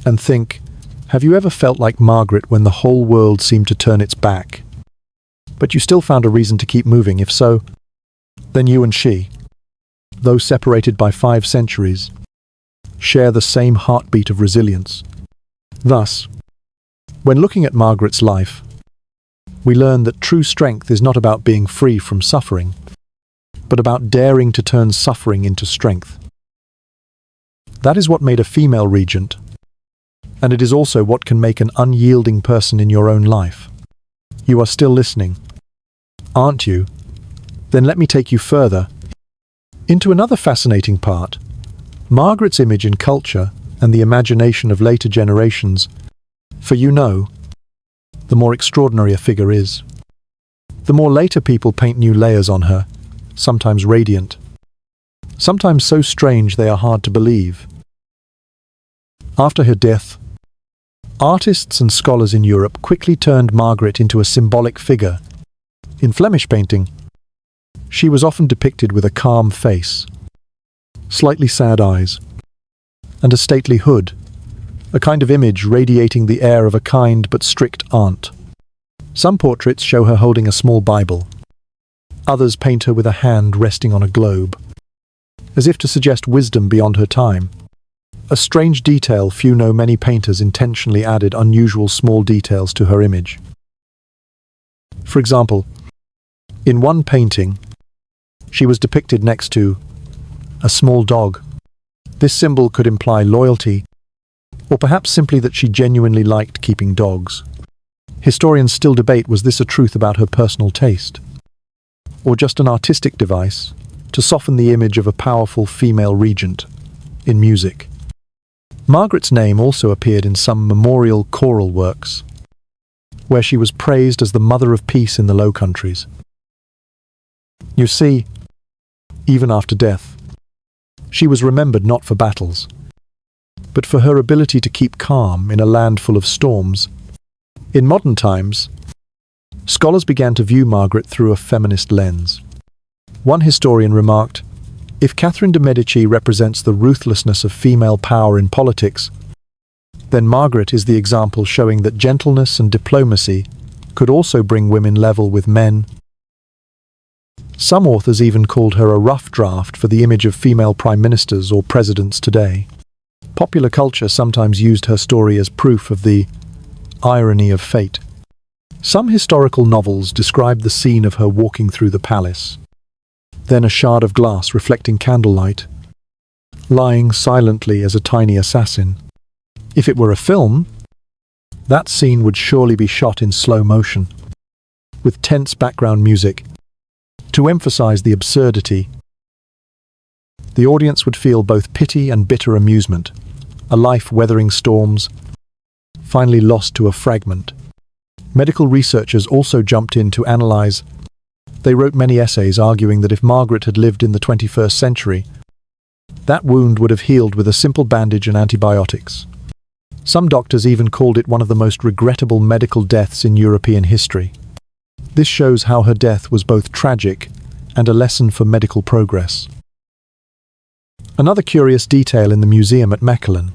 S1: And think, have you ever felt like Margaret when the whole world seemed to turn its back, but you still found a reason to keep moving? If so, then you and she, though separated by 5 centuries, share the same heartbeat of resilience. Thus, when looking at Margaret's life, we learn that true strength is not about being free from suffering, but about daring to turn suffering into strength. That is what made a female regent, and it is also what can make an unyielding person in your own life. You are still listening, aren't you? Then let me take you further into another fascinating part: Margaret's image in culture and the imagination of later generations. For you know, the more extraordinary a figure is, the more later people paint new layers on her, sometimes radiant, sometimes so strange they are hard to believe. After her death, artists and scholars in Europe quickly turned Margaret into a symbolic figure. In Flemish painting, she was often depicted with a calm face, slightly sad eyes, and a stately hood, a kind of image radiating the air of a kind but strict aunt. Some portraits show her holding a small Bible. Others paint her with a hand resting on a globe, as if to suggest wisdom beyond her time. A strange detail few know: many painters intentionally added unusual small details to her image. For example, in one painting, she was depicted next to a small dog. This symbol could imply loyalty, or perhaps simply that she genuinely liked keeping dogs. Historians still debate: was this a truth about her personal taste, or just an artistic device to soften the image of a powerful female regent in music? Margaret's name also appeared in some memorial choral works, where she was praised as the Mother of Peace in the Low Countries. You see, even after death, she was remembered not for battles, but for her ability to keep calm in a land full of storms. In modern times, scholars began to view Margaret through a feminist lens. One historian remarked, "If Catherine de' Medici represents the ruthlessness of female power in politics, then Margaret is the example showing that gentleness and diplomacy could also bring women level with men." Some authors even called her a rough draft for the image of female prime ministers or presidents today. Popular culture sometimes used her story as proof of the irony of fate. Some historical novels describe the scene of her walking through the palace, then a shard of glass reflecting candlelight, lying silently as a tiny assassin. If it were a film, that scene would surely be shot in slow motion, with tense background music, to emphasize the absurdity. The audience would feel both pity and bitter amusement, a life weathering storms, finally lost to a fragment. Medical researchers also jumped in to analyze. They wrote many essays arguing that if Margaret had lived in the 21st century, that wound would have healed with a simple bandage and antibiotics. Some doctors even called it one of the most regrettable medical deaths in European history. This shows how her death was both tragic and a lesson for medical progress. Another curious detail in the museum at Mechelen.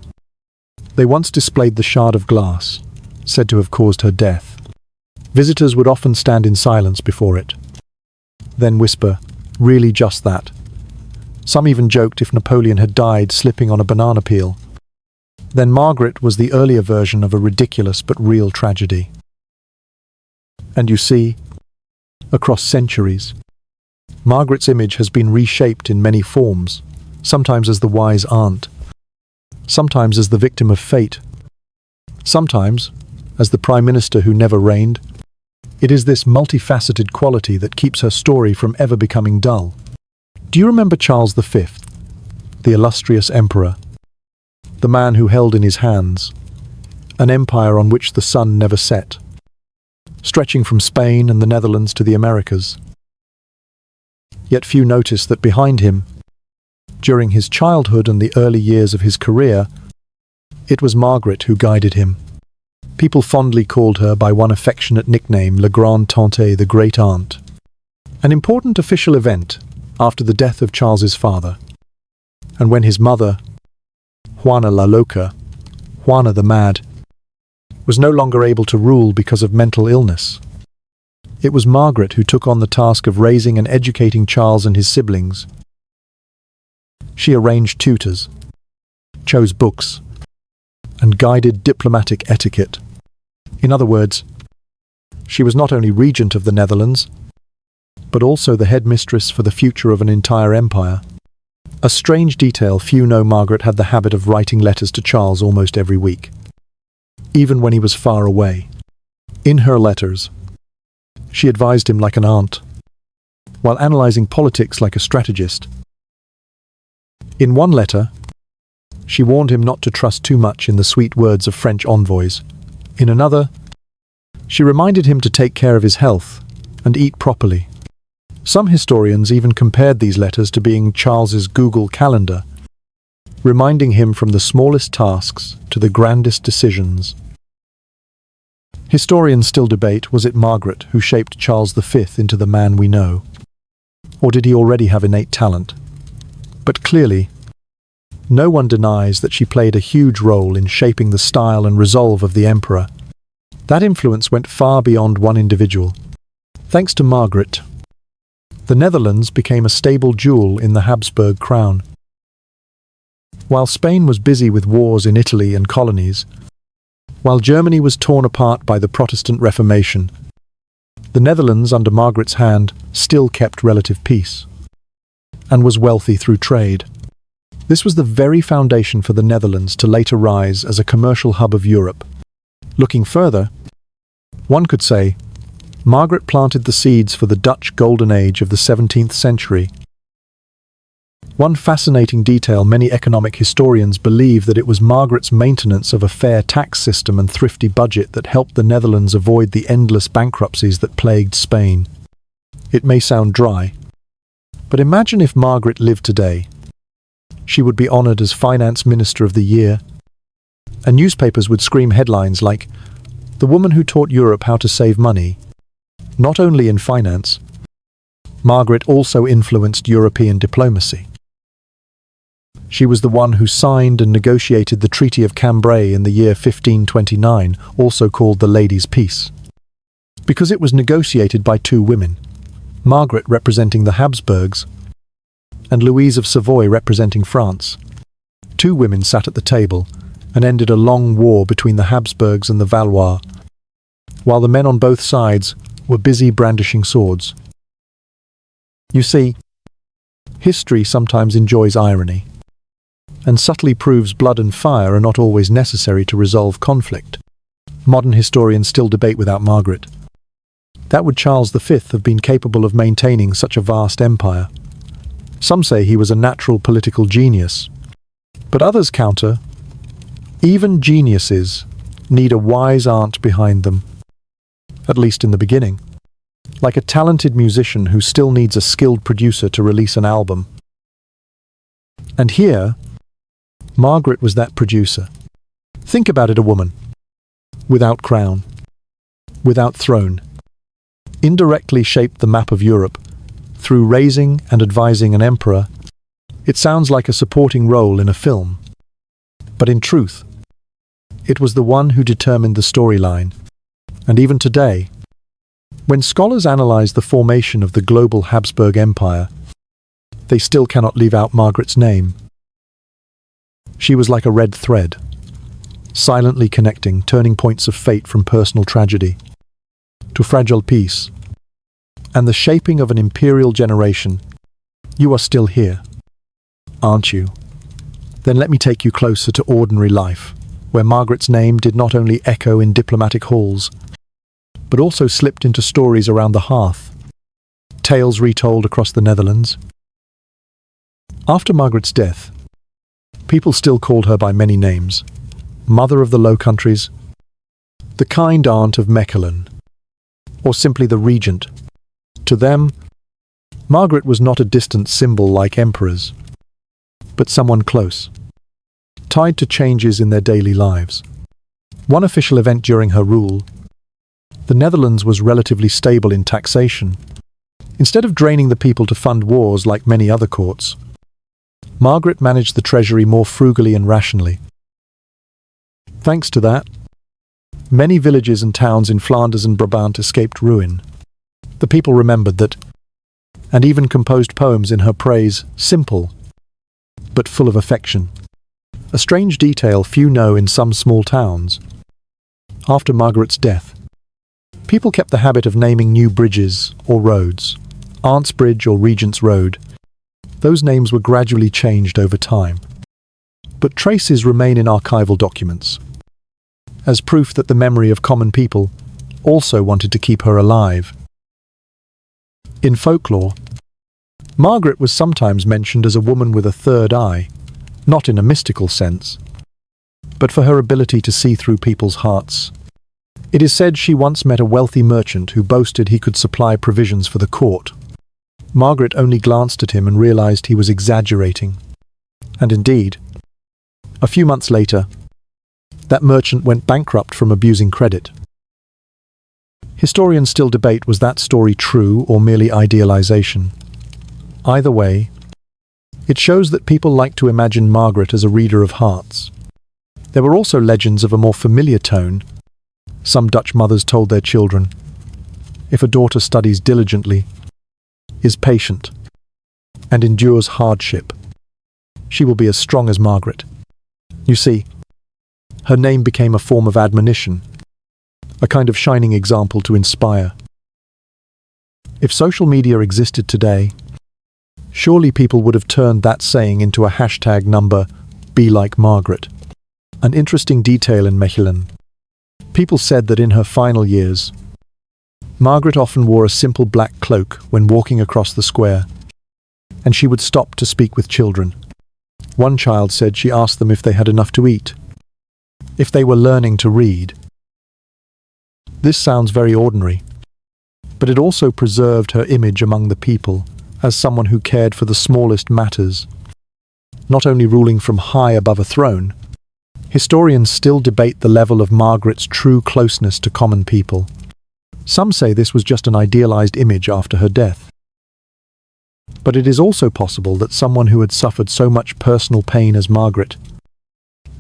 S1: They once displayed the shard of glass, said to have caused her death. Visitors would often stand in silence before it, then whisper, "Really just that?" Some even joked if Napoleon had died slipping on a banana peel. Then Margaret was the earlier version of a ridiculous but real tragedy. And you see, across centuries, Margaret's image has been reshaped in many forms, sometimes as the wise aunt, sometimes as the victim of fate, sometimes as the prime minister who never reigned. It is this multifaceted quality that keeps her story from ever becoming dull. Do you remember Charles V, the illustrious emperor, the man who held in his hands an empire on which the sun never set, stretching from Spain and the Netherlands to the Americas? Yet few notice that behind him, during his childhood and the early years of his career, it was Margaret who guided him. People fondly called her by one affectionate nickname, La Grande Tante, the Great Aunt. An important official event after the death of Charles's father, and when his mother, Juana la Loca, Juana the Mad, was no longer able to rule because of mental illness. It was Margaret who took on the task of raising and educating Charles and his siblings. She arranged tutors, chose books, and guided diplomatic etiquette. In other words, she was not only regent of the Netherlands, but also the headmistress for the future of an entire empire. A strange detail, few know Margaret had the habit of writing letters to Charles almost every week, even when he was far away. In her letters, she advised him like an aunt, while analyzing politics like a strategist. In one letter, she warned him not to trust too much in the sweet words of French envoys. In another, she reminded him to take care of his health and eat properly. Some historians even compared these letters to being Charles's Google Calendar, reminding him from the smallest tasks to the grandest decisions. Historians still debate, was it Margaret who shaped Charles V into the man we know? Or did he already have innate talent? But clearly, no one denies that she played a huge role in shaping the style and resolve of the emperor. That influence went far beyond one individual. Thanks to Margaret, the Netherlands became a stable jewel in the Habsburg crown. While Spain was busy with wars in Italy and colonies, while Germany was torn apart by the Protestant Reformation, the Netherlands under Margaret's hand still kept relative peace, and was wealthy through trade. This was the very foundation for the Netherlands to later rise as a commercial hub of Europe. Looking further, one could say, Margaret planted the seeds for the Dutch Golden Age of the 17th century. One fascinating detail: many economic historians believe that it was Margaret's maintenance of a fair tax system and thrifty budget that helped the Netherlands avoid the endless bankruptcies that plagued Spain. It may sound dry, but imagine if Margaret lived today. She would be honored as Finance Minister of the Year, and newspapers would scream headlines like, "The woman who taught Europe how to save money." Not only in finance, Margaret also influenced European diplomacy. She was the one who signed and negotiated the Treaty of Cambrai in the year 1529, also called the Ladies' Peace. Because it was negotiated by two women, Margaret representing the Habsburgs and Louise of Savoy representing France. Two women sat at the table and ended a long war between the Habsburgs and the Valois, while the men on both sides were busy brandishing swords. You see, history sometimes enjoys irony, and subtly proves blood and fire are not always necessary to resolve conflict. Modern historians still debate without Margaret. That would Charles V have been capable of maintaining such a vast empire? Some say he was a natural political genius, but others counter, even geniuses need a wise aunt behind them, at least in the beginning. Like a talented musician who still needs a skilled producer to release an album. And here, Margaret was that producer. Think about it: a woman, without crown, without throne, indirectly shaped the map of Europe through raising and advising an emperor. It sounds like a supporting role in a film, but in truth, it was the one who determined the storyline. And even today, when scholars analyze the formation of the global Habsburg Empire, they still cannot leave out Margaret's name. She was like a red thread, silently connecting turning points of fate from personal tragedy to fragile peace and the shaping of an imperial generation. You are still here, aren't you? Then let me take you closer to ordinary life, where Margaret's name did not only echo in diplomatic halls, but also slipped into stories around the hearth, tales retold across the Netherlands. After Margaret's death, people still called her by many names: Mother of the Low Countries, the kind aunt of Mechelen, or simply the Regent. To them, Margaret was not a distant symbol like emperors, but someone close, tied to changes in their daily lives. One official event during her rule: the Netherlands was relatively stable in taxation. Instead of draining the people to fund wars like many other courts, Margaret managed the treasury more frugally and rationally. Thanks to that, many villages and towns in Flanders and Brabant escaped ruin. The people remembered that, and even composed poems in her praise, simple, but full of affection. A strange detail few know in some small towns. After Margaret's death, people kept the habit of naming new bridges or roads, Aunt's Bridge or Regent's Road. Those names were gradually changed over time, but traces remain in archival documents, as proof that the memory of common people also wanted to keep her alive. In folklore, Margaret was sometimes mentioned as a woman with a third eye, not in a mystical sense, but for her ability to see through people's hearts. It is said she once met a wealthy merchant who boasted he could supply provisions for the court. Margaret only glanced at him and realized he was exaggerating. And indeed, a few months later, that merchant went bankrupt from abusing credit. Historians still debate, was that story true or merely idealization? Either way, it shows that people like to imagine Margaret as a reader of hearts. There were also legends of a more familiar tone. Some Dutch mothers told their children, if a daughter studies diligently, is patient, and endures hardship, she will be as strong as Margaret. You see, her name became a form of admonition, a kind of shining example to inspire. If social media existed today, surely people would have turned that saying into a hashtag number, Be Like Margaret. An interesting detail in Mechelen. People said that in her final years, Margaret often wore a simple black cloak when walking across the square. and she would stop to speak with children. One child said she asked them if they had enough to eat, if they were learning to read. This sounds very ordinary, but it also preserved her image among the people as someone who cared for the smallest matters, not only ruling from high above a throne. Historians still debate the level of Margaret's true closeness to common people. Some say this was just an idealized image after her death. But it is also possible that someone who had suffered so much personal pain as Margaret,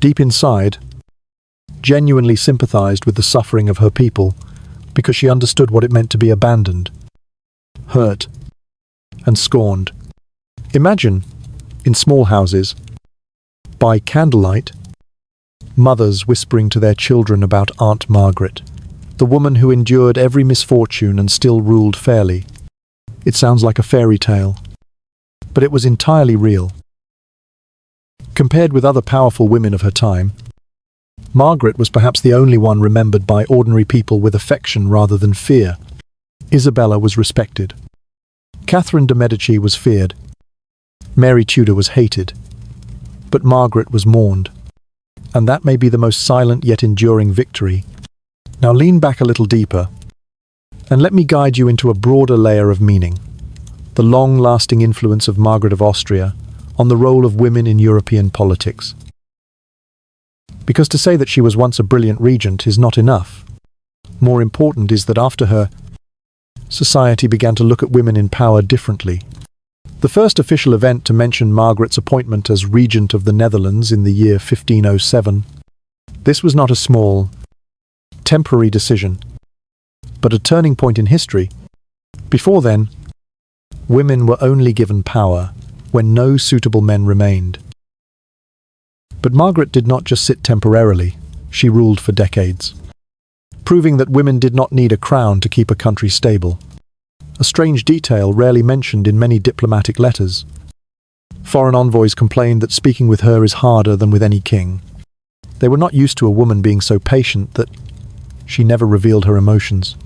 S1: deep inside, genuinely sympathized with the suffering of her people because she understood what it meant to be abandoned, hurt, and scorned. Imagine, in small houses, by candlelight, mothers whispering to their children about Aunt Margaret, the woman who endured every misfortune and still ruled fairly. It sounds like a fairy tale, but it was entirely real. Compared with other powerful women of her time, Margaret was perhaps the only one remembered by ordinary people with affection rather than fear. Isabella was respected. Catherine de' Medici was feared. Mary Tudor was hated. But Margaret was mourned. And that may be the most silent yet enduring victory. Now lean back a little deeper, and let me guide you into a broader layer of meaning, the long-lasting influence of Margaret of Austria on the role of women in European politics. Because to say that she was once a brilliant regent is not enough. More important is that after her, society began to look at women in power differently. The first official event to mention Margaret's appointment as Regent of the Netherlands in the year 1507. This was not a small, temporary decision, but a turning point in history. Before then, women were only given power when no suitable men remained. But Margaret did not just sit temporarily, she ruled for decades, proving that women did not need a crown to keep a country stable. A strange detail rarely mentioned in many diplomatic letters. Foreign envoys complained that speaking with her is harder than with any king. They were not used to a woman being so patient that she never revealed her emotions.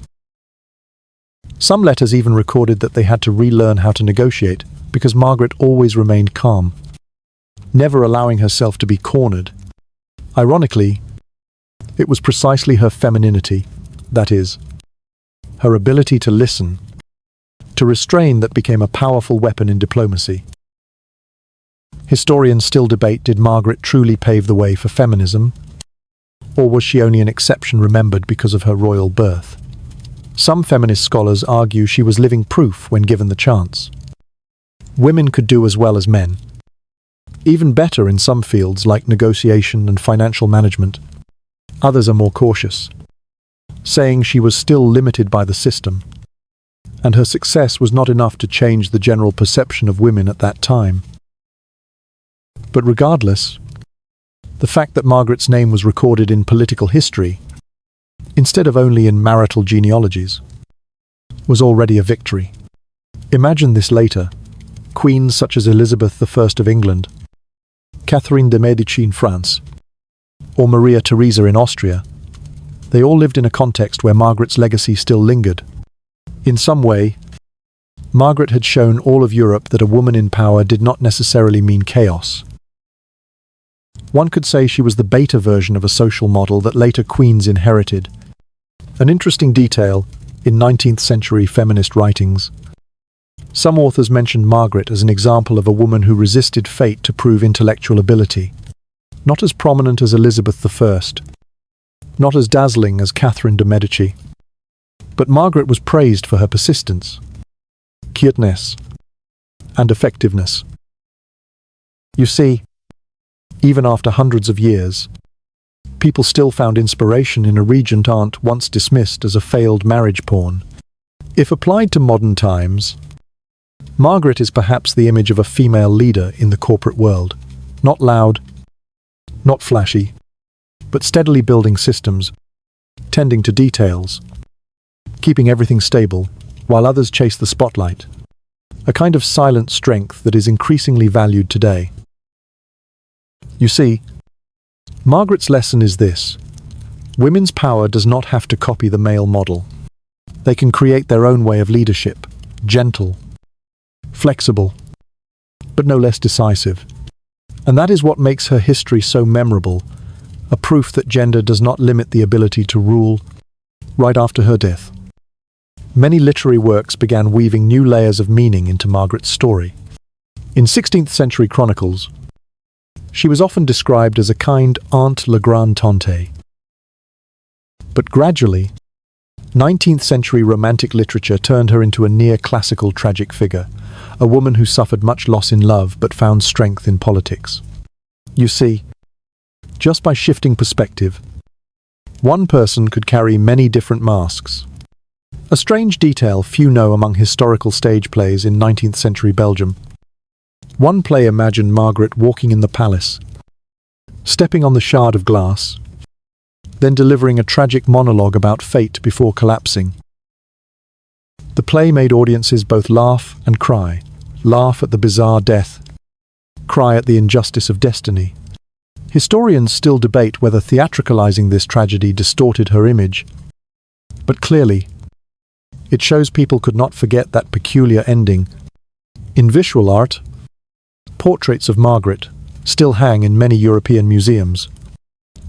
S1: Some letters even recorded that they had to relearn how to negotiate because Margaret always remained calm, never allowing herself to be cornered. Ironically, it was precisely her femininity, that is, her ability to listen, to restrain, that became a powerful weapon in diplomacy. Historians still debate, did Margaret truly pave the way for feminism, or was she only an exception remembered because of her royal birth? Some feminist scholars argue she was living proof when given the chance. Women could do as well as men, even better in some fields like negotiation and financial management. Others are more cautious, saying she was still limited by the system, and her success was not enough to change the general perception of women at that time. But regardless, the fact that Margaret's name was recorded in political history, instead of only in marital genealogies, was already a victory. Imagine this later. Queens such as Elizabeth I of England, Catherine de' Medici in France, or Maria Theresa in Austria, they all lived in a context where Margaret's legacy still lingered. In some way, Margaret had shown all of Europe that a woman in power did not necessarily mean chaos. One could say she was the beta version of a social model that later queens inherited. An interesting detail in 19th century feminist writings. Some authors mentioned Margaret as an example of a woman who resisted fate to prove intellectual ability. Not as prominent as Elizabeth I, not as dazzling as Catherine de' Medici. But Margaret was praised for her persistence, cuteness, and effectiveness. You see, even after hundreds of years, people still found inspiration in a regent aunt once dismissed as a failed marriage pawn. If applied to modern times, Margaret is perhaps the image of a female leader in the corporate world. Not loud, not flashy, but steadily building systems, tending to details, keeping everything stable, while others chase the spotlight. A kind of silent strength that is increasingly valued today. You see, Margaret's lesson is this: women's power does not have to copy the male model. They can create their own way of leadership, gentle, flexible, but no less decisive. And that is what makes her history so memorable, a proof that gender does not limit the ability to rule. Right after her death, many literary works began weaving new layers of meaning into Margaret's story. In 16th century chronicles, she was often described as a kind Aunt la Grande Tante. But gradually, 19th century romantic literature turned her into a near-classical tragic figure, a woman who suffered much loss in love but found strength in politics. You see, just by shifting perspective, one person could carry many different masks. A strange detail few know among historical stage plays in 19th century Belgium. One play imagined Margaret walking in the palace, stepping on the shard of glass, then delivering a tragic monologue about fate before collapsing. The play made audiences both laugh and cry, laugh at the bizarre death, cry at the injustice of destiny. Historians still debate whether theatricalizing this tragedy distorted her image, but clearly, it shows people could not forget that peculiar ending. In visual art, portraits of Margaret still hang in many European museums.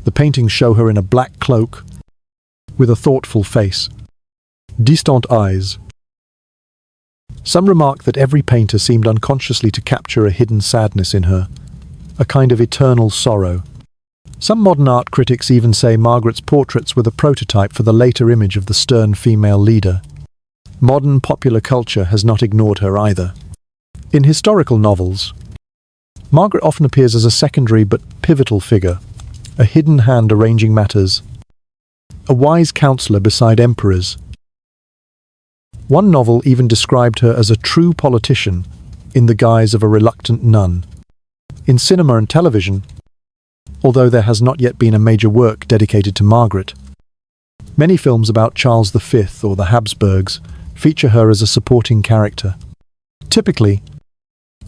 S1: The paintings show her in a black cloak, with a thoughtful face, distant eyes. Some remark that every painter seemed unconsciously to capture a hidden sadness in her, a kind of eternal sorrow. Some modern art critics even say Margaret's portraits were the prototype for the later image of the stern female leader. Modern popular culture has not ignored her either. In historical novels, Margaret often appears as a secondary but pivotal figure, a hidden hand arranging matters, a wise counselor beside emperors. One novel even described her as a true politician in the guise of a reluctant nun. In cinema and television, although there has not yet been a major work dedicated to Margaret, many films about Charles V or the Habsburgs feature her as a supporting character. Typically,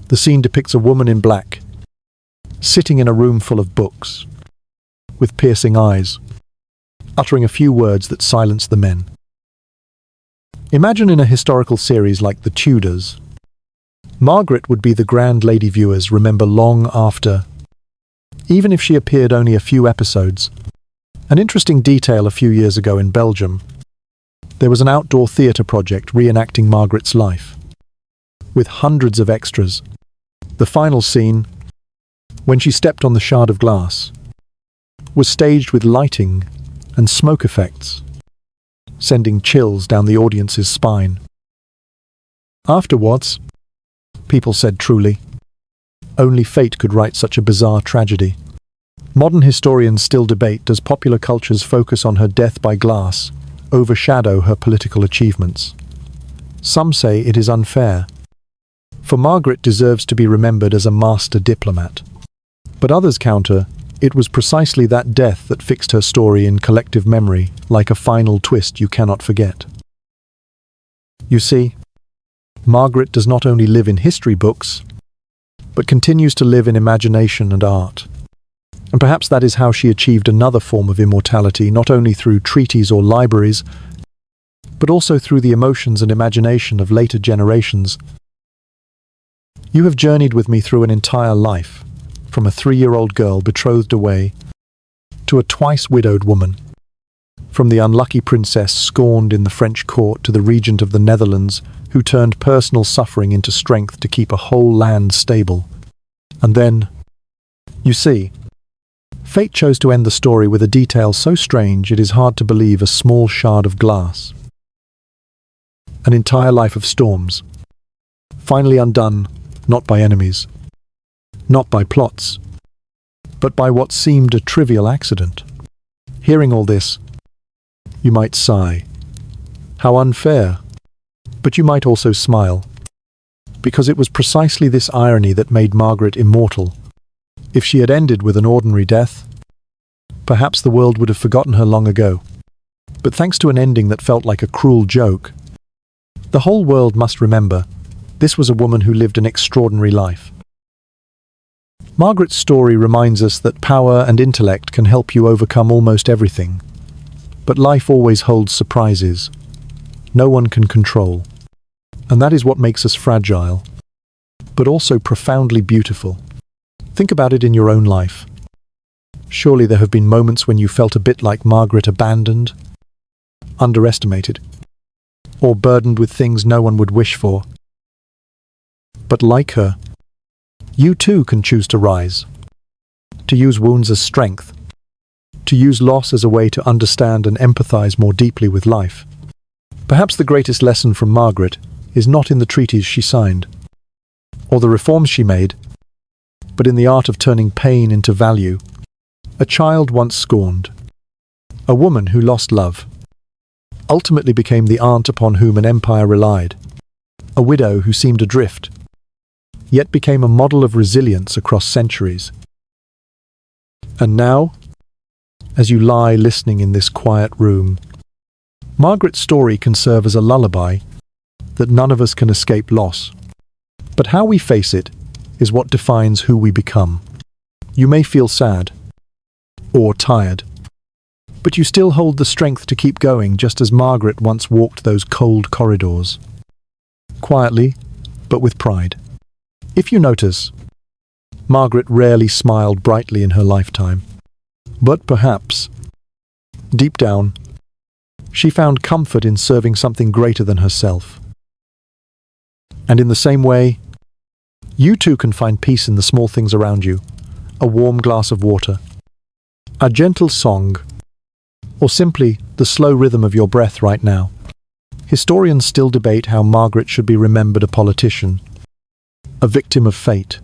S1: the scene depicts a woman in black, sitting in a room full of books, with piercing eyes, uttering a few words that silence the men. Imagine in a historical series like The Tudors, Margaret would be the grand lady viewers remember long after, even if she appeared only a few episodes. An interesting detail a few years ago in Belgium, there was an outdoor theatre project reenacting Margaret's life, with hundreds of extras. The final scene, when she stepped on the shard of glass, was staged with lighting and smoke effects, sending chills down the audience's spine. Afterwards, people said truly, only fate could write such a bizarre tragedy. Modern historians still debate, does popular culture's focus on her death by glass overshadow her political achievements? Some say it is unfair, for Margaret deserves to be remembered as a master diplomat. But others counter, it was precisely that death that fixed her story in collective memory, like a final twist you cannot forget. You see, Margaret does not only live in history books, but continues to live in imagination and art. And perhaps that is how she achieved another form of immortality, not only through treaties or libraries, but also through the emotions and imagination of later generations. You have journeyed with me through an entire life, from a 3-year-old girl betrothed away to a twice-widowed woman, from the unlucky princess scorned in the French court to the regent of the Netherlands who turned personal suffering into strength to keep a whole land stable. And then, you see, fate chose to end the story with a detail so strange it is hard to believe, a small shard of glass. An entire life of storms, finally undone, not by enemies, not by plots, but by what seemed a trivial accident. Hearing all this, you might sigh. How unfair. But you might also smile, because it was precisely this irony that made Margaret immortal. If she had ended with an ordinary death, perhaps the world would have forgotten her long ago. But thanks to an ending that felt like a cruel joke, the whole world must remember this was a woman who lived an extraordinary life. Margaret's story reminds us that power and intellect can help you overcome almost everything. But life always holds surprises no one can control. And that is what makes us fragile. but also profoundly beautiful. Think about it in your own life. Surely there have been moments when you felt a bit like Margaret, abandoned, underestimated, or burdened with things no one would wish for. But like her, you too can choose to rise, to use wounds as strength, to use loss as a way to understand and empathize more deeply with life. Perhaps the greatest lesson from Margaret is not in the treaties she signed, or the reforms she made, but in the art of turning pain into value. A child once scorned, a woman who lost love, ultimately became the aunt upon whom an empire relied, a widow who seemed adrift, yet became a model of resilience across centuries. And now, as you lie listening in this quiet room, Margaret's story can serve as a lullaby that none of us can escape loss. But how we face it is what defines who we become. You may feel sad or tired, but you still hold the strength to keep going, just as Margaret once walked those cold corridors. Quietly, but with pride. If you notice, Margaret rarely smiled brightly in her lifetime. But perhaps, deep down, she found comfort in serving something greater than herself. And in the same way, you too can find peace in the small things around you. A warm glass of water, a gentle song, or simply the slow rhythm of your breath right now. Historians still debate how Margaret should be remembered: a politician, a victim of fate,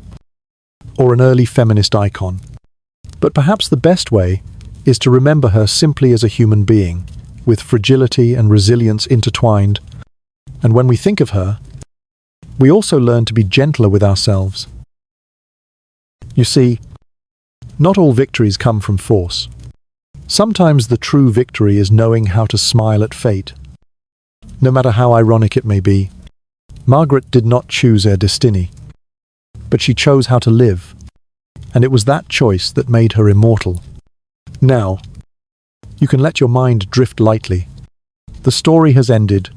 S1: or an early feminist icon. But perhaps the best way is to remember her simply as a human being, with fragility and resilience intertwined. And when we think of her, we also learn to be gentler with ourselves. You see, not all victories come from force. Sometimes the true victory is knowing how to smile at fate. No matter how ironic it may be, Margaret did not choose her destiny, but she chose how to live, and it was that choice that made her immortal. Now, you can let your mind drift lightly. The story has ended,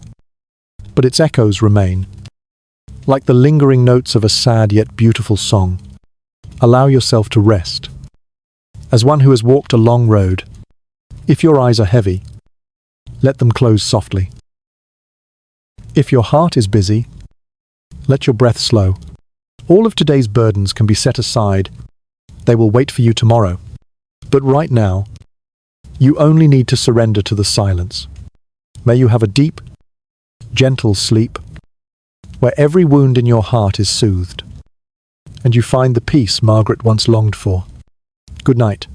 S1: but its echoes remain, like the lingering notes of a sad yet beautiful song. Allow yourself to rest. As one who has walked a long road, if your eyes are heavy, let them close softly. If your heart is busy, let your breath slow. All of today's burdens can be set aside. They will wait for you tomorrow. But right now, you only need to surrender to the silence. May you have a deep, gentle sleep, where every wound in your heart is soothed, and you find the peace Margaret once longed for. Good night.